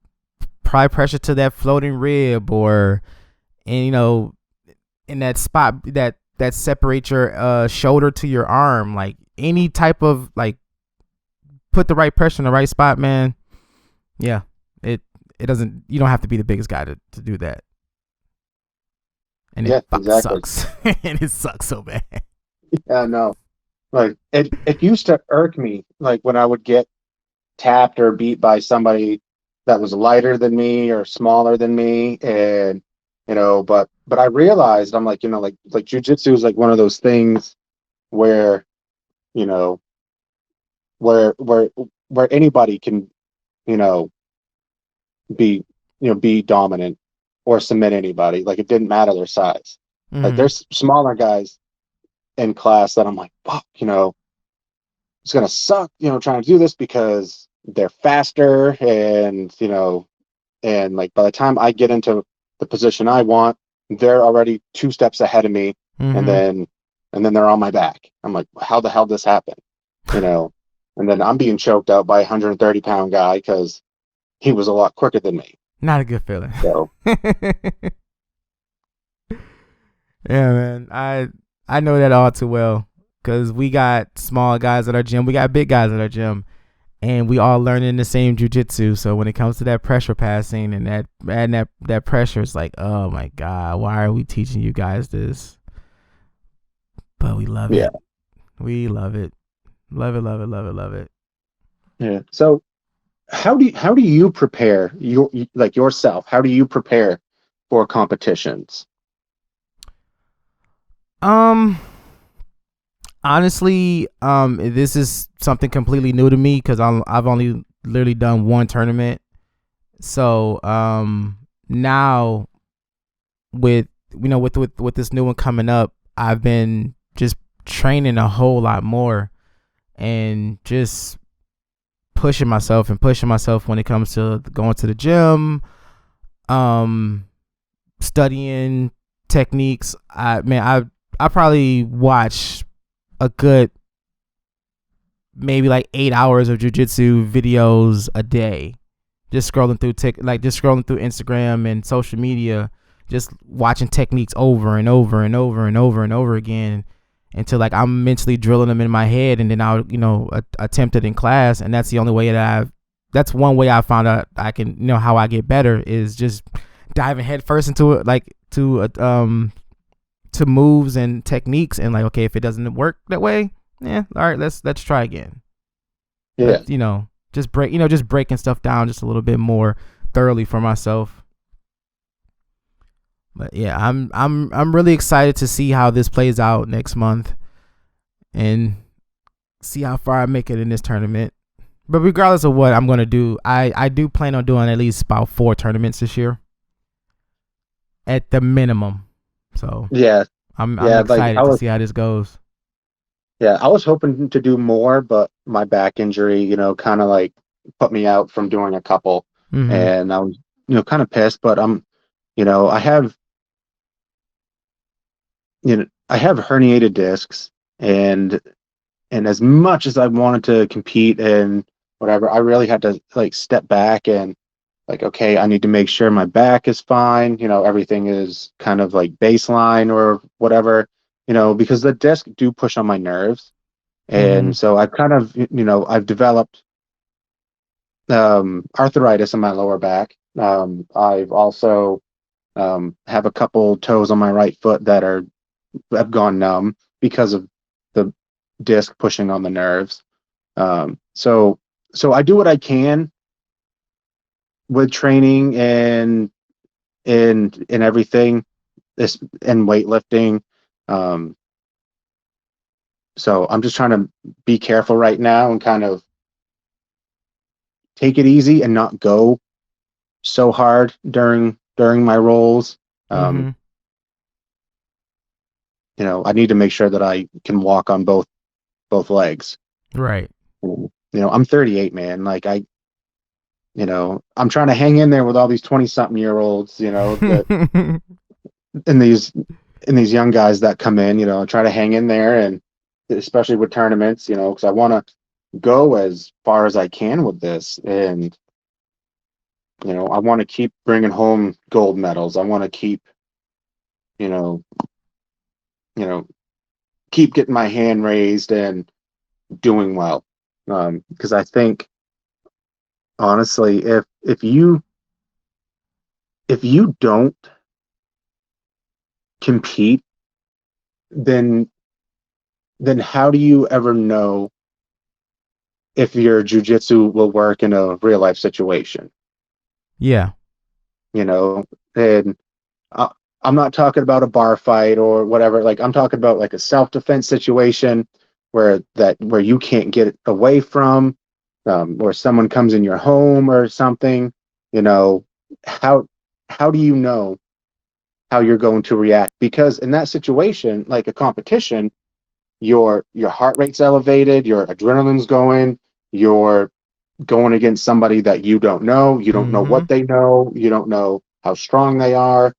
apply pressure to that floating rib, or, and, you know, in that spot that separates your shoulder to your arm, like any type of, like, put the right pressure in the right spot, man. Yeah, it doesn't, you don't have to be the biggest guy to do that. And it sucks. And it sucks so bad.
Yeah, no. Like it used to irk me, like when I would get tapped or beat by somebody that was lighter than me or smaller than me, and, you know, but I realized, I'm like, you know, like jiu-jitsu is like one of those things where, you know, where anybody can, you know, be dominant or submit anybody. Like, it didn't matter their size. Like, there's smaller guys in class that I'm like, fuck, you know, it's gonna suck, you know, trying to do this because they're faster, and, you know, and like by the time I get into the position I want, they're already 2 steps ahead of me, and then they're on my back. I'm like, how the hell this happened, you know? And then I'm being choked out by a 130-pound guy because he was a lot quicker than me.
Not a good feeling.
So.
Yeah, man, I know that all too well, because we got small guys at our gym, we got big guys at our gym, and we all learning the same jiu-jitsu. So when it comes to that pressure passing and that pressure, it's like, oh my God, why are we teaching you guys this? But we love it. We love it. Love it, love it, love it, love it.
Yeah. So how do you prepare yourself? How do you prepare for competitions?
Honestly, this is something completely new to me, because I've only literally done one tournament. So now with this new one coming up, I've been just training a whole lot more, and just pushing myself when it comes to going to the gym, studying techniques. I probably watch a good maybe like 8 hours of jiu-jitsu videos a day, just scrolling through Instagram and social media, just watching techniques over and over and over and over and over again, until like I'm mentally drilling them in my head, and then I'll, you know, attempt it in class. And that's the only way that's one way I found out I can, you know, how I get better, is just diving head first into it, like to moves and techniques, and like, okay, if it doesn't work that way, all right, let's try again.
Yeah.
But, you know, just breaking stuff down just a little bit more thoroughly for myself. But yeah, I'm really excited to see how this plays out next month, and see how far I make it in this tournament. But regardless of what I'm gonna do, I do plan on doing at least about 4 tournaments this year, at the minimum. So
yeah,
I'm
Yeah, like
excited to see how this goes.
I was hoping to do more, but my back injury, kind of like put me out from doing a couple,
Mm-hmm.
and I was, kind of pissed. But you know, I have, I have herniated discs, and as much as I wanted to compete and whatever, I really had to like step back and like, okay, I need to make sure my back is fine, everything is kind of like baseline or whatever, because the disc do push on my nerves.
Mm-hmm.
And so I've kind of, I've developed arthritis in my lower back. I've also have a couple toes on my right foot that have gone numb because of the disc pushing on the nerves. So I do what I can with training and everything, this and weightlifting. Um, so I'm just trying to be careful right now and kind of take it easy and not go so hard during my rolls. Um,
Mm-hmm.
I need to make sure that I can walk on both legs.
Right.
I'm 38, man. Like I'm trying to hang in there with all these 20-something-year-olds, that and these young guys that come in, try to hang in there, and especially with tournaments, because I want to go as far as I can with this, and I want to keep bringing home gold medals. I want to keep, you know, you know, keep getting my hand raised and doing well. Because I think honestly, if you don't compete, then how do you ever know if your jujitsu will work in a real life situation?
Yeah.
You know, and uh, I'm not talking about a bar fight or whatever. Like I'm talking about like a self defense situation where you can't get away from, or someone comes in your home or something. You know, how do you know how you're going to react? Because in that situation, like a competition, your heart rate's elevated, your adrenaline's going, you're going against somebody that you don't know. You don't know
Mm-hmm.
what they know. You don't know how strong they are.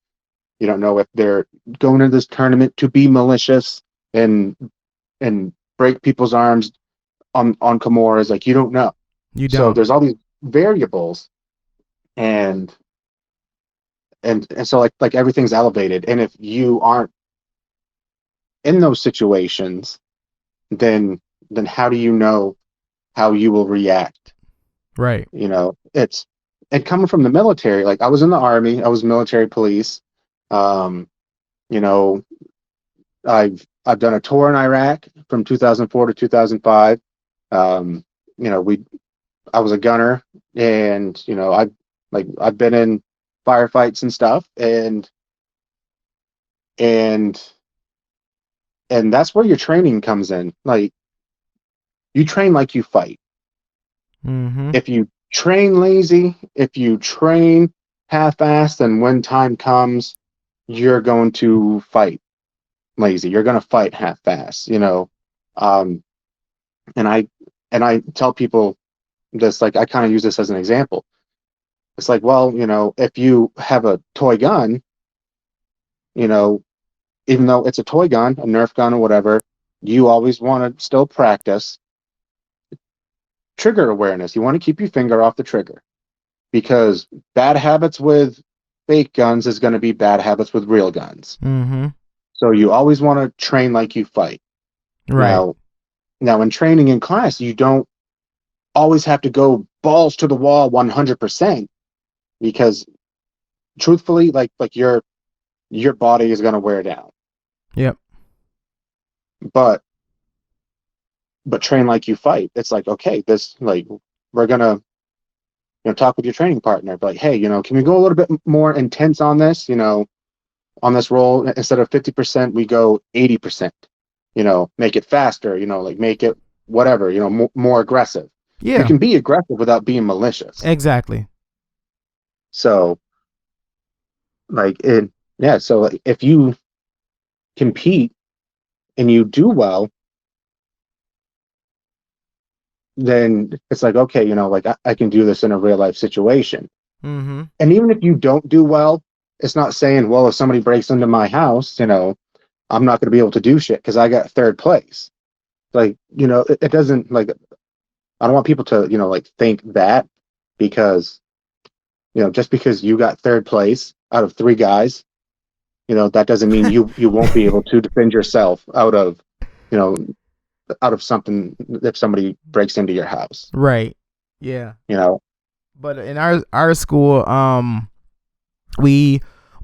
You don't know if they're going into this tournament to be malicious and break people's arms on Kimuras. Like you don't know.
You
So
don't.
there's all these variables, and so like everything's elevated. And if you aren't in those situations, then how do you know how you will react?
Right.
It's and coming from the military. Like I was in the army. I was military police. Um, you know, I've done a tour in Iraq from 2004 to 2005. Um, you know, we I was a gunner, and I've been in firefights and stuff, and that's where your training comes in. Like you train like you fight.
Mm-hmm.
If you train lazy, if you train half-assed, then when time comes, you're going to fight lazy. You're going to fight half-assed. Um, and I tell people this, like I kind of use this as an example. It's like, well, if you have a toy gun, you know, even though it's a toy gun, a Nerf gun or whatever, you always want to still practice trigger awareness. You want to keep your finger off the trigger, because bad habits with fake guns is going to be bad habits with real guns.
Mm-hmm.
So you always want to train like you fight.
Right.
Now in training in class, you don't always have to go balls to the wall 100%, because truthfully, like your body is going to wear down.
Yep.
But train like you fight. It's like, okay, this, like, we're gonna talk with your training partner, but like, hey, can we go a little bit more intense on this? On this roll, instead of 50%, we go 80%. Make it faster. Like make it whatever. More aggressive. You
Yeah.
can be aggressive without being malicious.
Exactly.
So like it, yeah. So like, if you compete and you do well, then it's like, okay, like I can do this in a real life situation.
Mm-hmm.
And even if you don't do well, it's not saying, well, if somebody breaks into my house, I'm not going to be able to do shit because I got third place. Like, it doesn't, like, I don't want people to, like, think that because, just because you got third place out of three guys, that doesn't mean you won't be able to defend yourself you know, out of something if somebody breaks into your house.
Right. Yeah.
But
in our school, we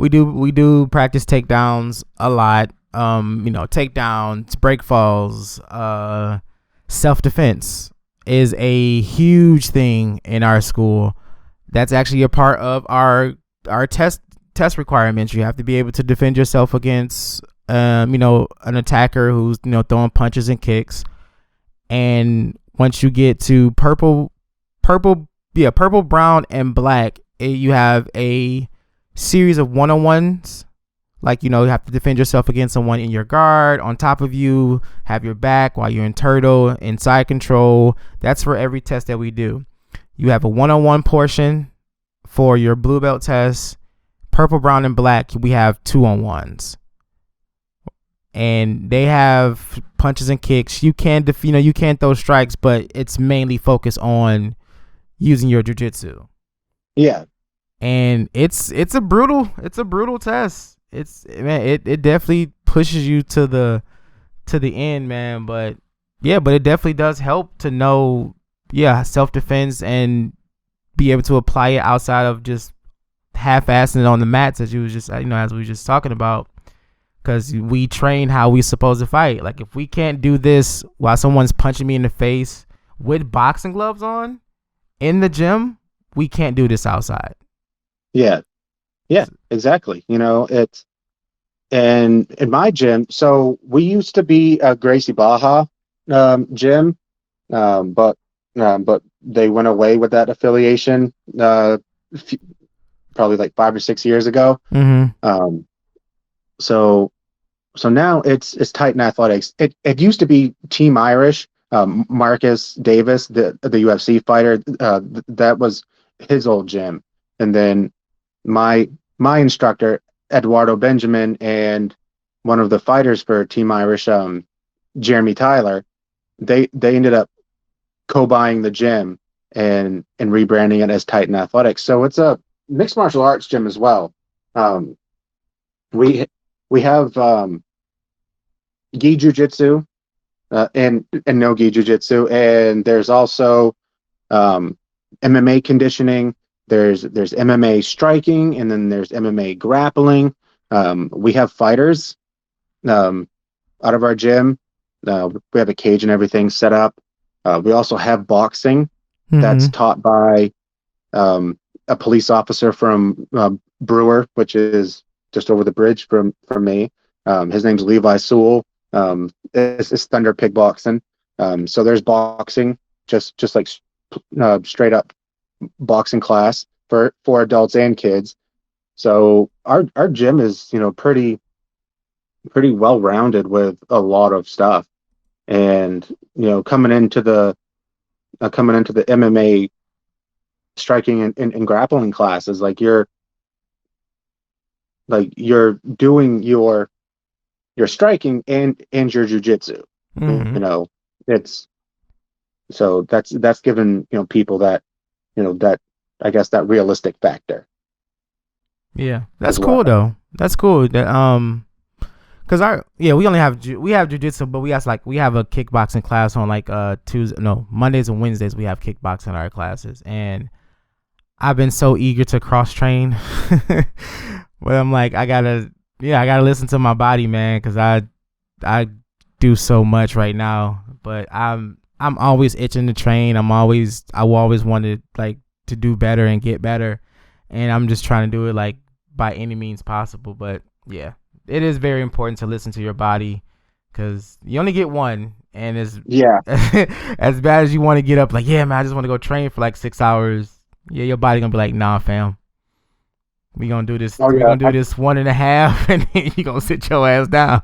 do practice takedowns a lot. Takedowns, break falls, self defense is a huge thing in our school. That's actually a part of our test requirements. You have to be able to defend yourself against an attacker who's throwing punches and kicks. And once you get to purple, brown, and black, you have a series of one-on-ones. Like, you have to defend yourself against someone in your guard, on top of you, have your back while you're in turtle, inside control. That's for every test that we do. You have a one-on-one portion for your blue belt test. Purple, brown, and black, we have 2-on-1s. And they have punches and kicks. You can you can throw strikes, but it's mainly focused on using your jiu-jitsu.
Yeah.
And it's a brutal test. It definitely pushes you to the end, man. But it definitely does help to know self-defense and be able to apply it outside of just half-assing it on the mats, as you was just as we were just talking about. Because we train how we supposed to fight. Like, if we can't do this while someone's punching me in the face with boxing gloves on in the gym, we can't do this outside.
Yeah, exactly. It's, and in my gym, so we used to be a Gracie Baja gym, but they went away with that affiliation probably like 5 or 6 years ago.
Mm-hmm.
So now it's Titan Athletics. It used to be Team Irish. Marcus Davis, the UFC fighter, that was his old gym. And then my instructor, Eduardo Benjamin, and one of the fighters for Team Irish, Jeremy Tyler, they ended up co-buying the gym and rebranding it as Titan Athletics. So it's a mixed martial arts gym as well. We have gi jiu-jitsu and no gi jiu-jitsu, and there's also MMA conditioning. There's MMA striking, and then there's MMA grappling. We have fighters out of our gym. We have a cage and everything set up. We also have boxing that's taught by a police officer from Brewer, which is just over the bridge from me. His name's Levi Sewell. It's Thunder Pig Boxing. So there's boxing, just like straight up boxing class for adults and kids. So our gym is pretty well rounded with a lot of stuff. And coming into the MMA striking and grappling classes, like you're doing your striking and your jiu-jitsu. It's so that's given people that that, I guess, that realistic factor.
Yeah, that's cool though. That's cool. That because we only have jiu-jitsu, but we have a kickboxing class on like Mondays and Wednesdays. We have kickboxing in our classes, and I've been so eager to cross train. But I'm like, I gotta listen to my body, man, because I do so much right now. But I'm always itching to train. I will always want to do better and get better, and I'm just trying to do it like by any means possible. But yeah, it is very important to listen to your body, because you only get one, and as bad as you want to get up, like, yeah, man, I just want to go train for like 6 hours. Yeah, your body gonna be like, nah, fam. We gonna do this.
Oh
We
yeah,
gonna do this 1.5, and then you gonna sit your ass down.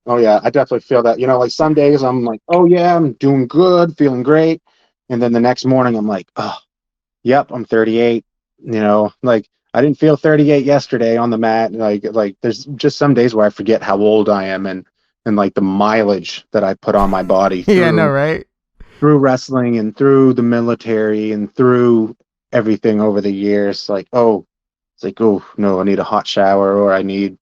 oh yeah, I definitely feel that. Like some days I'm like, oh yeah, I'm doing good, feeling great, and then the next morning I'm like, oh, yep, I'm 38. Like I didn't feel 38 yesterday on the mat. Like there's just some days where I forget how old I am and like the mileage that I put on my body
Yeah, I know,
through
right?
wrestling and through the military and through everything over the years. Like, oh, it's like, oh no, I need a hot shower, or I need,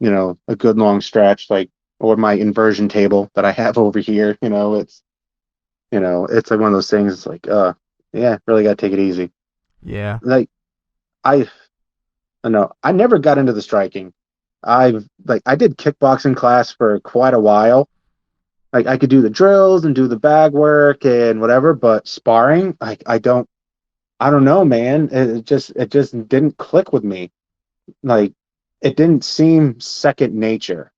a good long stretch, like, or my inversion table that I have over here. It's like one of those things. It's like, yeah, really got to take it easy.
Yeah.
Like, I don't know, I never got into the striking. I did kickboxing class for quite a while. Like I could do the drills and do the bag work and whatever, but sparring, like I don't know, man. It just didn't click with me. Like it didn't seem second nature,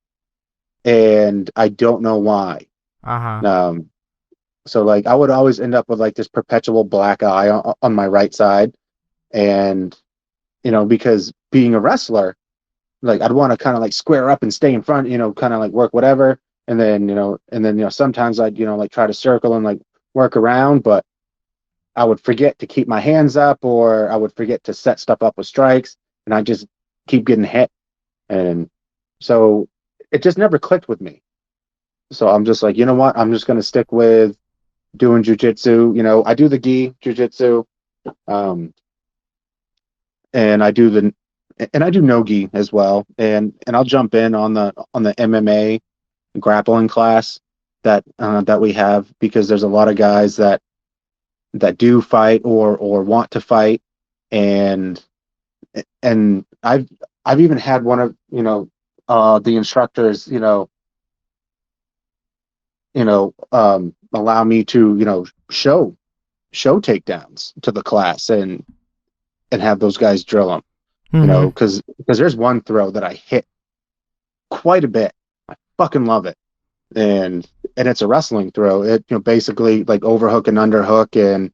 and I don't know why.
Uh huh.
Um, so like I would always end up with like this perpetual black eye on my right side, and because being a wrestler, like I'd want to kind of like square up and stay in front, kind of like work whatever, and then sometimes I'd like try to circle and like work around, but I would forget to keep my hands up, or I would forget to set stuff up with strikes, and I just keep getting hit. And so it just never clicked with me. So I'm just like, you know what? I'm just going to stick with doing jujitsu. I do the gi jujitsu, um, and I do no gi as well. And I'll jump in on the MMA grappling class that we have, because there's a lot of guys that do fight or want to fight, and I've even had one of the instructors allow me to show takedowns to the class and have those guys drill them,
Mm-hmm.
because there's one throw that I hit quite a bit. I fucking love it, and it's a wrestling throw. It basically like overhook and underhook, and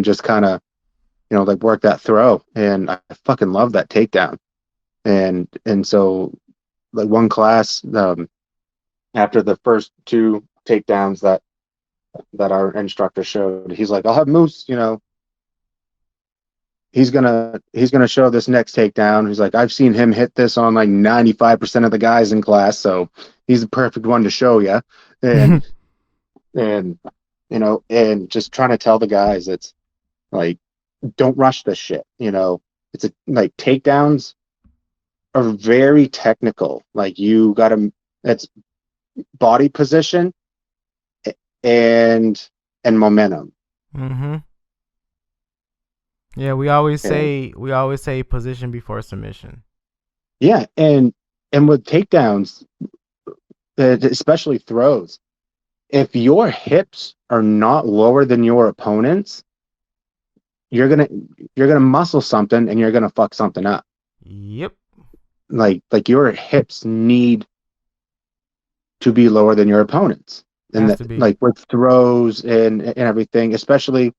just kind of like work that throw, and I fucking love that takedown. And so like one class, after the first two takedowns that our instructor showed, he's like, I'll have Moose, he's gonna show this next takedown. He's like, I've seen him hit this on like 95% of the guys in class, so he's the perfect one to show you. And and and just trying to tell the guys, it's like, don't rush this shit. Like takedowns are very technical. Like you gotta, it's body position and momentum.
Mm-hmm. Yeah, we always say position before submission.
Yeah, and with takedowns, especially throws, if your hips are not lower than your opponent's, you're gonna muscle something and you're gonna fuck something up.
Yep.
Like your hips need to be lower than your opponent's, and
Has
that,
to be.
like with throws and everything, especially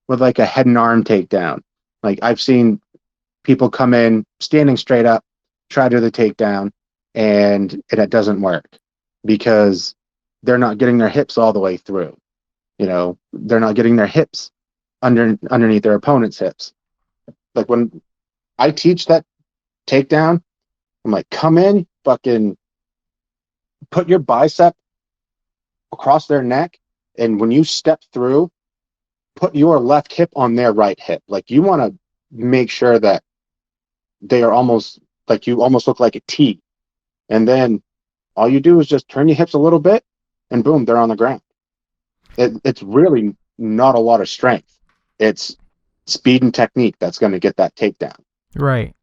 with like a head and arm takedown. Like I've seen people come in standing straight up, try to do the takedown, and it doesn't work because they're not getting their hips all the way through. They're not getting their hips underneath their opponent's hips. Like when I teach that takedown, I'm like, come in, fucking put your bicep across their neck, and when you step through, put your left hip on their right hip. Like you want to make sure that they are almost like, you almost look like a T. And then all you do is just turn your hips a little bit, and boom, they're on the ground. It's really not a lot of strength. It's speed and technique that's going to get that takedown.
Right.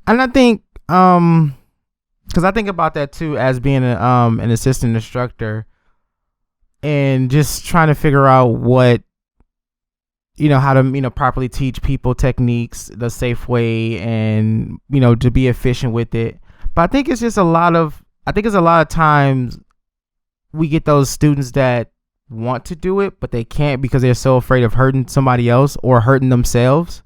And I think because I think about that too as being an assistant instructor, and just trying to figure out what, how to, properly teach people techniques the safe way, and, to be efficient with it. But I think it's a lot of times we get those students that want to do it, but they can't because they're so afraid of hurting somebody else or hurting themselves.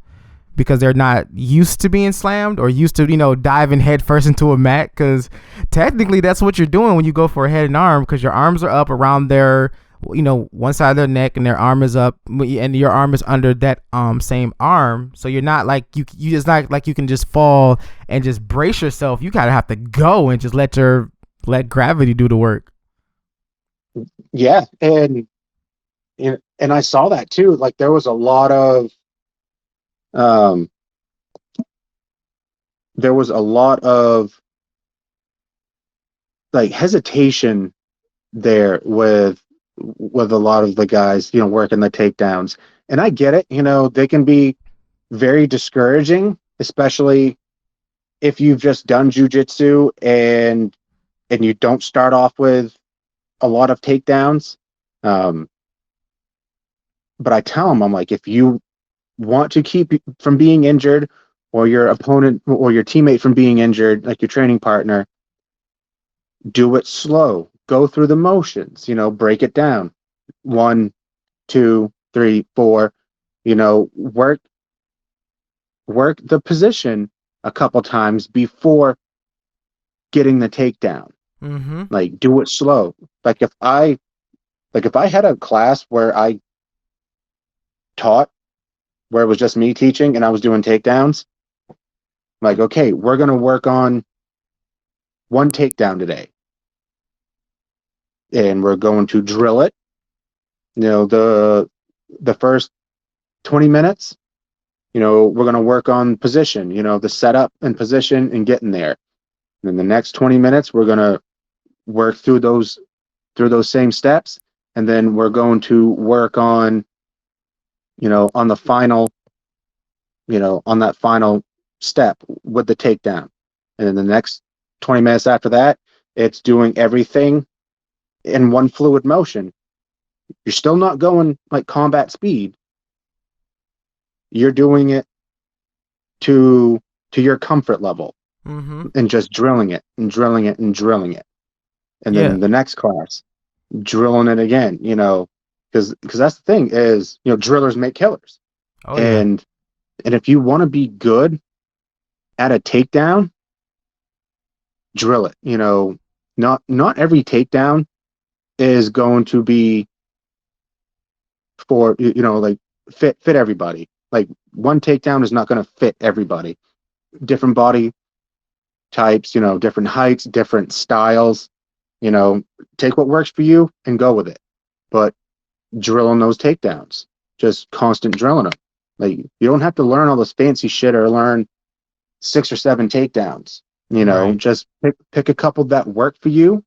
because they're not used to being slammed or used to, diving head first into a mat. Because technically that's what you're doing when you go for a head and arm, because your arms are up around their, one side of their neck, and their arm is up, and your arm is under that same arm. So you're not like you just not like you can just fall and just brace yourself. You gotta have to go and just let gravity do the work.
Yeah, and I saw that too. Like there was a lot of like hesitation there with a lot of the guys, working the takedowns. And I get it, they can be very discouraging, especially if you've just done jiu-jitsu and you don't start off with a lot of takedowns. But I tell them, I'm like, if you want to keep from being injured, or your opponent or your teammate from being injured, like your training partner, do it slow. Go through the motions, break it down. 1, 2, 3, 4, work the position a couple times before getting the takedown.
Mm-hmm.
Like do it slow. Like if I had a class where I taught, where it was just me teaching and I was doing takedowns, like, okay, we're going to work on one takedown today. And we're going to drill it. The first 20 minutes, we're going to work on position, the setup and position and getting there. And then the next 20 minutes, we're going to work through those same steps. And then we're going to work on, on the final, on that final step with the takedown. And then the next 20 minutes after that, it's doing everything in one fluid motion. You're still not going like combat speed. You're doing it to your comfort level, and just drilling it and drilling it and drilling it. And then the next class, drilling it again, because that's the thing is, drillers make killers.
Oh,
and if you want to be good at a takedown, drill it. Not every takedown is going to be for, like fit everybody. Like one takedown is not going to fit everybody. Different body types, different heights, different styles. Take what works for you and go with it. But drilling those takedowns, just constant drilling them. Like you don't have to learn all this fancy shit or learn 6 or 7 takedowns.
Right.
Just pick a couple that work for you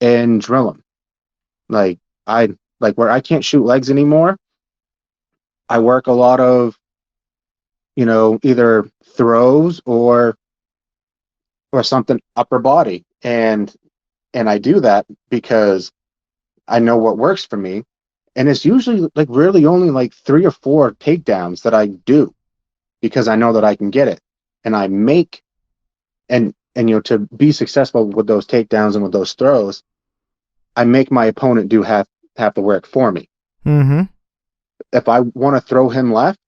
and drill them. Like where I can't shoot legs anymore, I work a lot of, either throws or something upper body. And I do that because I know what works for me. And it's usually like really only like 3 or 4 takedowns that I do because I know that I can get it. And I make, and to be successful with those takedowns and with those throws, I make my opponent do half the work for me.
Mm-hmm.
If I want to throw him left,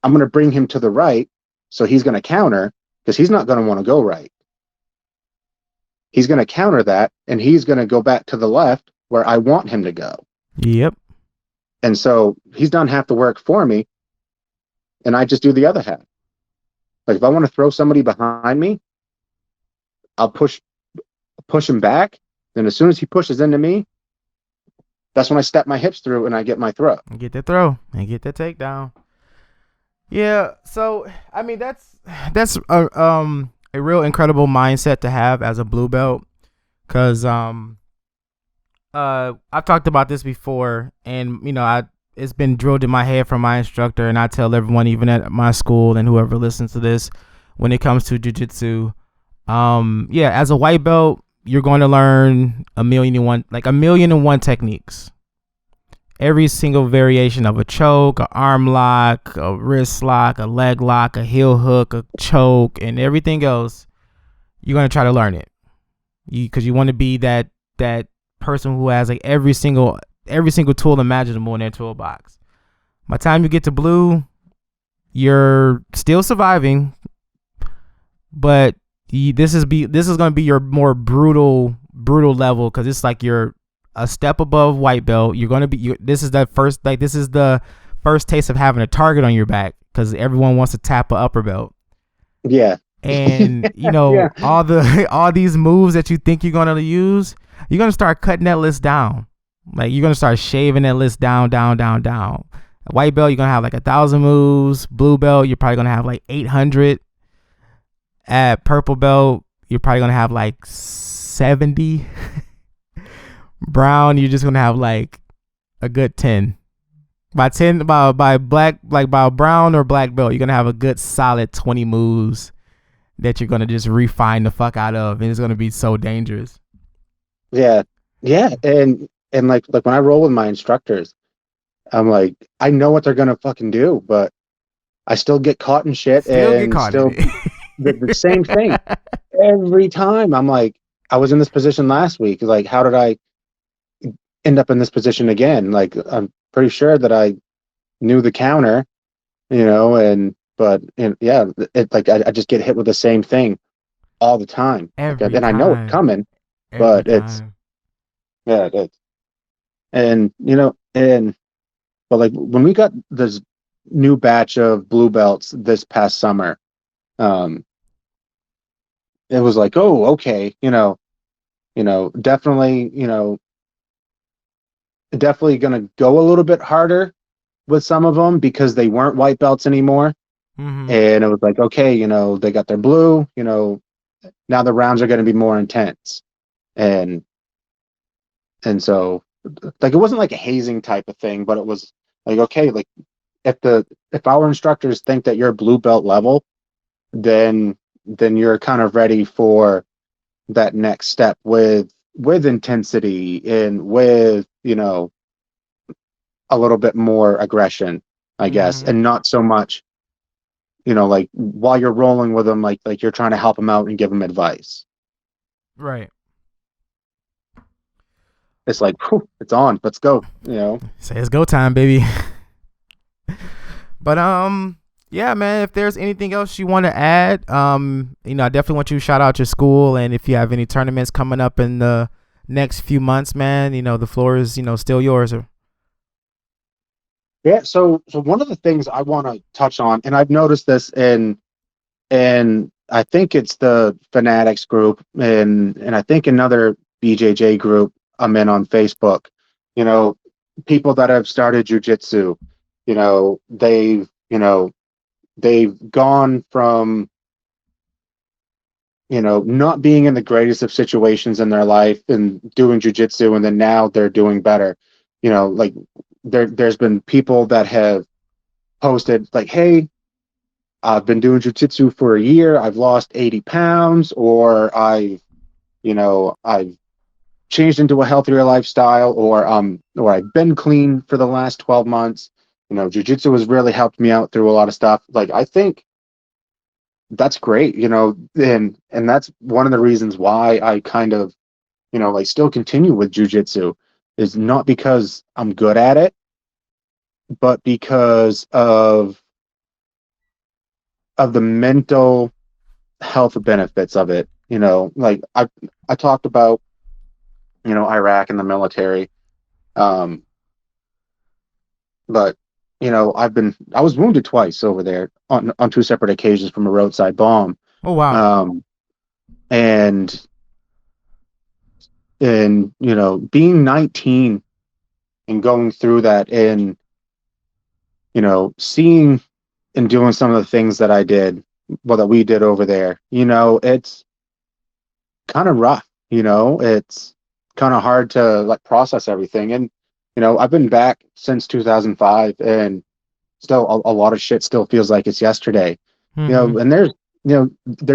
I'm going to bring him to the right. So he's going to counter because he's not going to want to go right. He's going to counter that and he's going to go back to the left where I want him to go.
Yep.
And so he's done half the work for me and I just do the other half. Like if I want to throw somebody behind me, I'll push him back. Then as soon as he pushes into me, that's when I step my hips through and I get my throw.
And get the throw and get the takedown. Yeah. So, I mean, that's a real incredible mindset to have as a blue belt. Cause, I've talked about this before and, it's been drilled in my head from my instructor. And I tell everyone, even at my school and whoever listens to this, when it comes to jiu-jitsu, as a white belt, you're going to learn a million and one techniques. Every single variation of a choke, an arm lock, a wrist lock, a leg lock, a heel hook, a choke, and everything else, you're going to try to learn it. Because you want to be that person who has like every single tool imaginable in their toolbox. By the time you get to blue, you're still surviving, but this is going to be your more brutal level, because it's like you're a step above white belt. You're going to be this is the first taste of having a target on your back, because everyone wants to tap a upper belt.
Yeah.
And
Yeah.
all these moves that you think you're going to use, you're going to start cutting that list down. Like, you're going to start shaving that list down. White belt, you're going to have like 1,000 moves. Blue belt, you're probably going to have like 800. At purple belt, you're probably going to have like 70. Brown, you're just going to have like a good 10. By brown or black belt, you're going to have a good solid 20 moves that you're going to just refine the fuck out of, and it's going to be so dangerous.
Yeah. And like when I roll with my instructors, I'm like, I know what they're gonna fucking do, but I still get caught in shit, the same thing every time. I'm like, I was in this position last week. Like, how did I end up in this position again? Like, I'm pretty sure that I knew the counter, I just get hit with the same thing all the time. And I know it's coming, but it's and but like when we got this new batch of blue belts this past summer, it was like, oh, okay, definitely, definitely gonna go a little bit harder with some of them because they weren't white belts anymore.
Mm-hmm.
And it was like, okay, they got their blue, now the rounds are going to be more intense. And so, like, it wasn't like a hazing type of thing, but it was like, okay, like if our instructors think that you're blue belt level, then you're kind of ready for that next step with intensity and with, a little bit more aggression, I guess, and not so much, like while you're rolling with them, like you're trying to help them out and give them advice.
Right.
It's like, whew, it's on. Let's go.
Say it's go time, baby. But yeah, man, if there's anything else you want to add, I definitely want you to shout out your school, and if you have any tournaments coming up in the next few months, man, the floor is, still yours.
Yeah, so one of the things I want to touch on, and I've noticed this and I think it's the Fanatics group and I think another BJJ group I'm in on Facebook, people that have started Jiu Jitsu, they've gone from, not being in the greatest of situations in their life and doing Jiu Jitsu, and then now they're doing better. Like there's been people that have posted like, hey, I've been doing jiu-jitsu for a year, I've lost 80 pounds, or I've changed into a healthier lifestyle, or I've been clean for the last 12 months. Jiu-jitsu has really helped me out through a lot of stuff. Like, I think that's great, and that's one of the reasons why I kind of, like, still continue with jiu-jitsu, is not because I'm good at it, but because of the mental health benefits of it. Like I talked about, Iraq and the military. But I was wounded twice over there on two separate occasions from a roadside bomb.
Oh, wow.
And being 19 and going through that, and seeing and doing some of the things that I did, that we did over there, it's kind of rough. It's kind of hard to like process everything. And I've been back since 2005, and still a lot of shit still feels like it's yesterday. And there's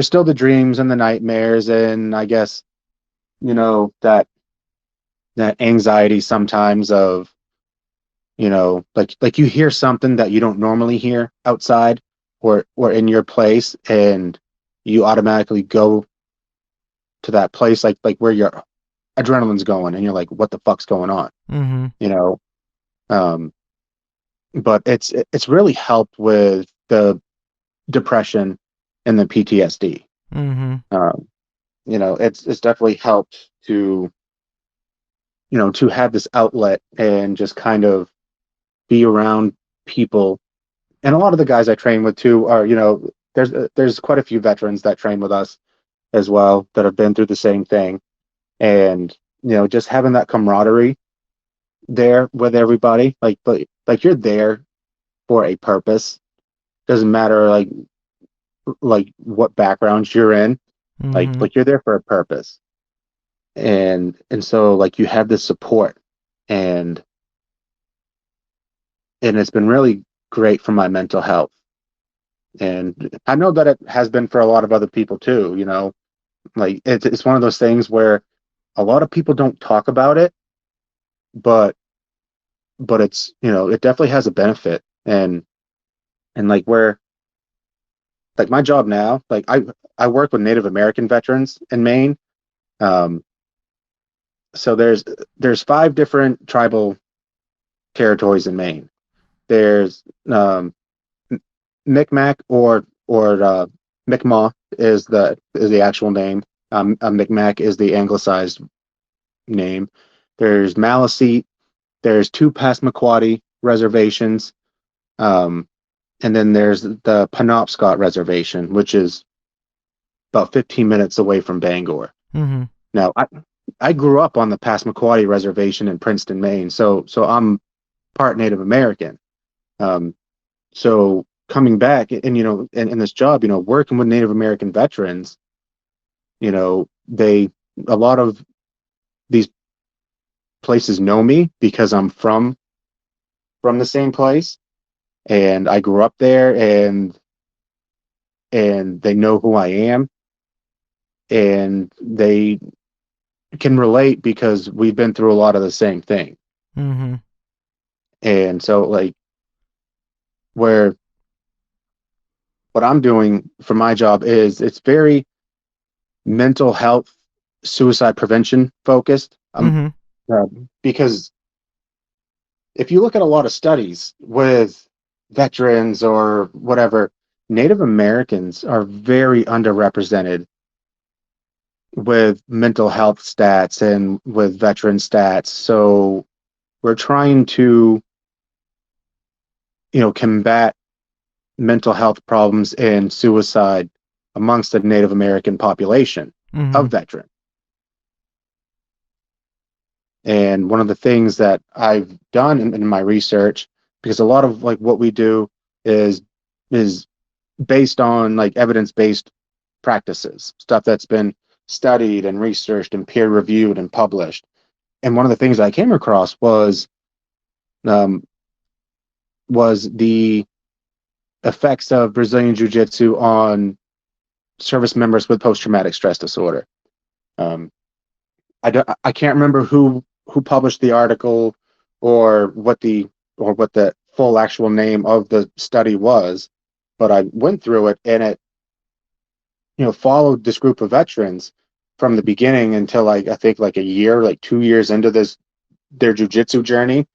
still the dreams and the nightmares, and I guess that anxiety sometimes of like you hear something that you don't normally hear outside or in your place, and you automatically go to that place like where your adrenaline's going, and you're like, what the fuck's going on? But it's really helped with the depression and the PTSD.
Mm-hmm.
It's definitely helped to, to have this outlet and just kind of be around people. And a lot of the guys I train with too are, there's quite a few veterans that train with us as well that have been through the same thing. And, just having that camaraderie there with everybody, like you're there for a purpose. Doesn't matter like what backgrounds you're in,
Mm-hmm.
like you're there for a purpose. And so like you have this support, and it's been really great for my mental health. And I know that it has been for a lot of other people too, like it's one of those things where a lot of people don't talk about it, but it's, it definitely has a benefit. And like where, like my job now, like I work with Native American veterans in Maine. So there's 5 different tribal territories in Maine. There's Micmac or Mi'kmaq is the actual name. Micmac is the anglicized name. There's Maliseet. There's 2 Passamaquoddy reservations. And then there's the Penobscot Reservation, which is about 15 minutes away from Bangor.
Mm-hmm.
Now, I grew up on the Passamaquoddy Reservation in Princeton, Maine, so I'm part Native American. So coming back and in this job, working with Native American veterans, a lot of these places know me because I'm from the same place, and I grew up there, and they know who I am, and they can relate because we've been through a lot of the same thing.
Mm-hmm.
And so like where what I'm doing for my job is it's very mental health, suicide prevention focused.
Mm-hmm.
Because if you look at a lot of studies with veterans or whatever, Native Americans are very underrepresented with mental health stats and with veteran stats. So we're trying to, combat mental health problems and suicide amongst the Native American population
Mm-hmm.
of veterans. And one of the things that I've done in my research, because a lot of like what we do is based on like evidence-based practices, stuff that's been studied and researched and peer reviewed and published. And one of the things I came across was the effects of Brazilian Jiu Jitsu on service members with post-traumatic stress disorder. I can't remember who published the article or what the full actual name of the study was, but I went through it, and it followed this group of veterans from the beginning until I think like a year, like 2 years into their jiu-jitsu journey,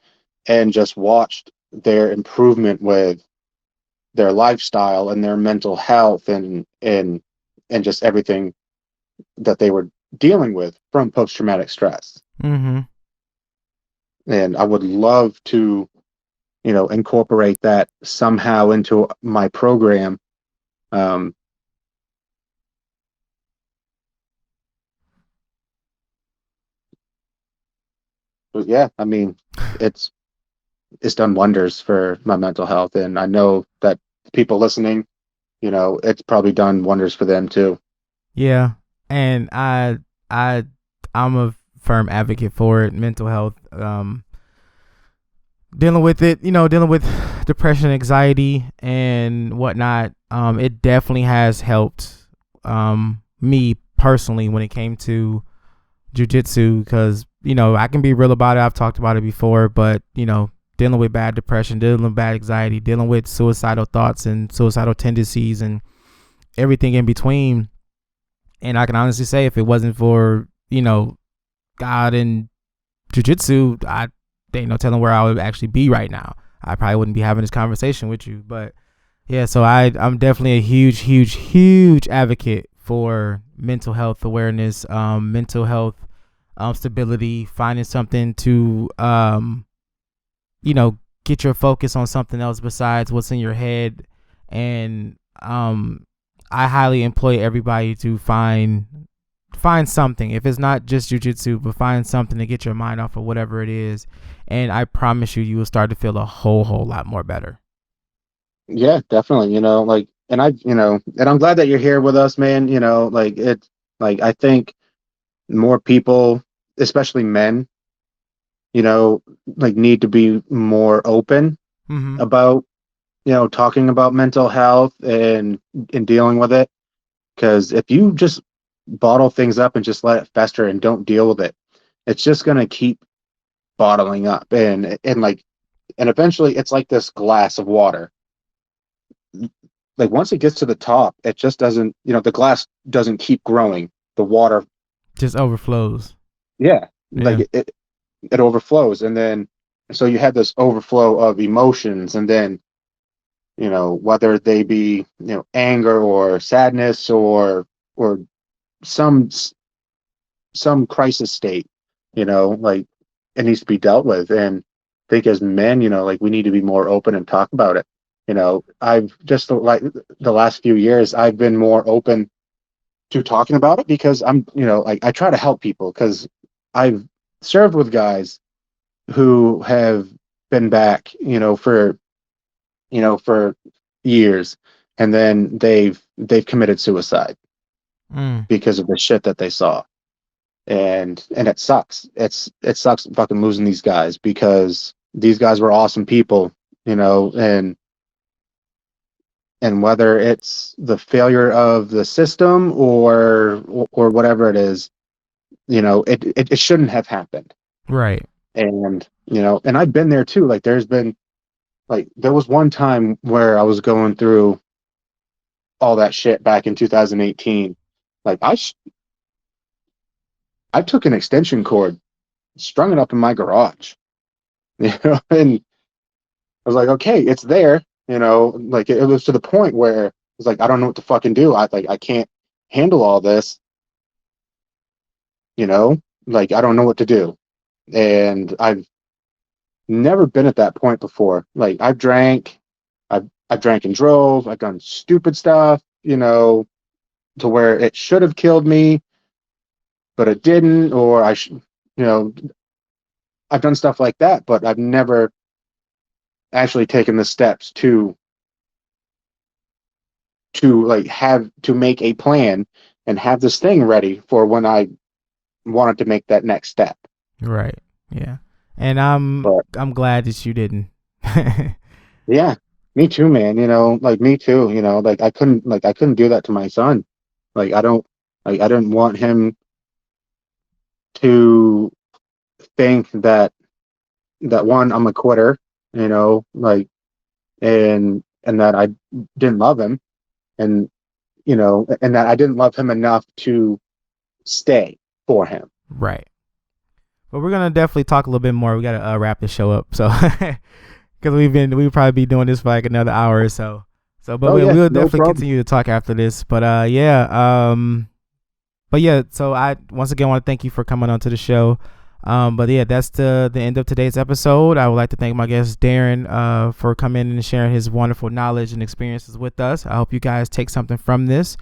and just watched their improvement with their lifestyle and their mental health and just everything that they were dealing with from post-traumatic stress.
Mm-hmm.
And I would love to, incorporate that somehow into my program. But yeah, I mean, it's done wonders for my mental health, and I know that people listening, it's probably done wonders for them too.
Yeah, and I'm a firm advocate for it. Mental health, dealing with it, dealing with depression, anxiety, and whatnot. It definitely has helped me personally when it came to jiu-jitsu, because I can be real about it. I've talked about it before, but dealing with bad depression, dealing with bad anxiety, dealing with suicidal thoughts and suicidal tendencies and everything in between. And I can honestly say, if it wasn't for God and jiu-jitsu, there ain't no telling where I would actually be right now. I probably wouldn't be having this conversation with you. But Yeah, so I'm definitely a huge advocate for mental health awareness, mental health stability, finding something to you know, get your focus on something else besides what's in your head. And I highly employ everybody to find something. If it's not just jujitsu, but find something to get your mind off of whatever it is. And I promise you, you will start to feel a whole lot more better.
Yeah, definitely. And I'm glad that you're here with us, man. I think more people, especially men, need to be more open
Mm-hmm.
about, talking about mental health and dealing with it. Because if you just bottle things up and just let it fester and don't deal with it, it's just gonna keep bottling up, and eventually it's like this glass of water. Like once it gets to the top, it just doesn't, the glass doesn't keep growing. The water,
Just overflows.
yeah,
Yeah.
it overflows, and then so you have this overflow of emotions, and then whether they be anger or sadness or some some crisis state, like it needs to be dealt with. And I think as men, we need to be more open and talk about it. I've just like the last few years, I've been more open to talking about it because I'm, like I try to help people because I've served with guys who have been back, for years, and then they've committed suicide
Mm.
because of the shit that they saw. And it sucks. It sucks fucking losing these guys because these guys were awesome people, and whether it's the failure of the system or whatever it is, it shouldn't have happened.
Right.
And I've been there too. There was one time where I was going through all that shit back in 2018. Like I took an extension cord, strung it up in my garage, and I was like, okay, it's there, like it was to the point where it's like I don't know what to fucking do. I can't handle all this, like I don't know what to do. And I've never been at that point before. Like I've drank and drove, I've done stupid stuff, to where it should have killed me, but it didn't, or you know, I've done stuff like that, but I've never actually taken the steps to like have to make a plan and have this thing ready for when I wanted to make that next step.
Right. Yeah. And
But
I'm glad that you didn't.
yeah, me too, man. Like me too. I couldn't do that to my son. I didn't want him to think that one, I'm a quitter, and that I didn't love him, and and that I didn't love him enough to stay for him.
Right. But we're gonna definitely talk a little bit more. We gotta wrap the show up, so because we'll probably be doing this for like another hour or so. But
Oh yeah,
we'll
no
definitely
problem.
continue to talk after this. But yeah. But yeah. So I once again want to thank you for coming on to the show. But yeah, that's the end of today's episode. I would like to thank my guest Darren for coming and sharing his wonderful knowledge and experiences with us. I hope you guys take something from this.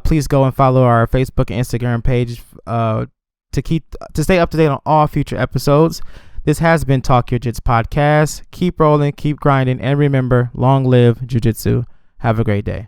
Please go and follow our Facebook and Instagram page to stay up to date on all future episodes. This has been Talk Your Jits podcast. Keep rolling, keep grinding, and remember, long live Jiu Jitsu. Have a great day.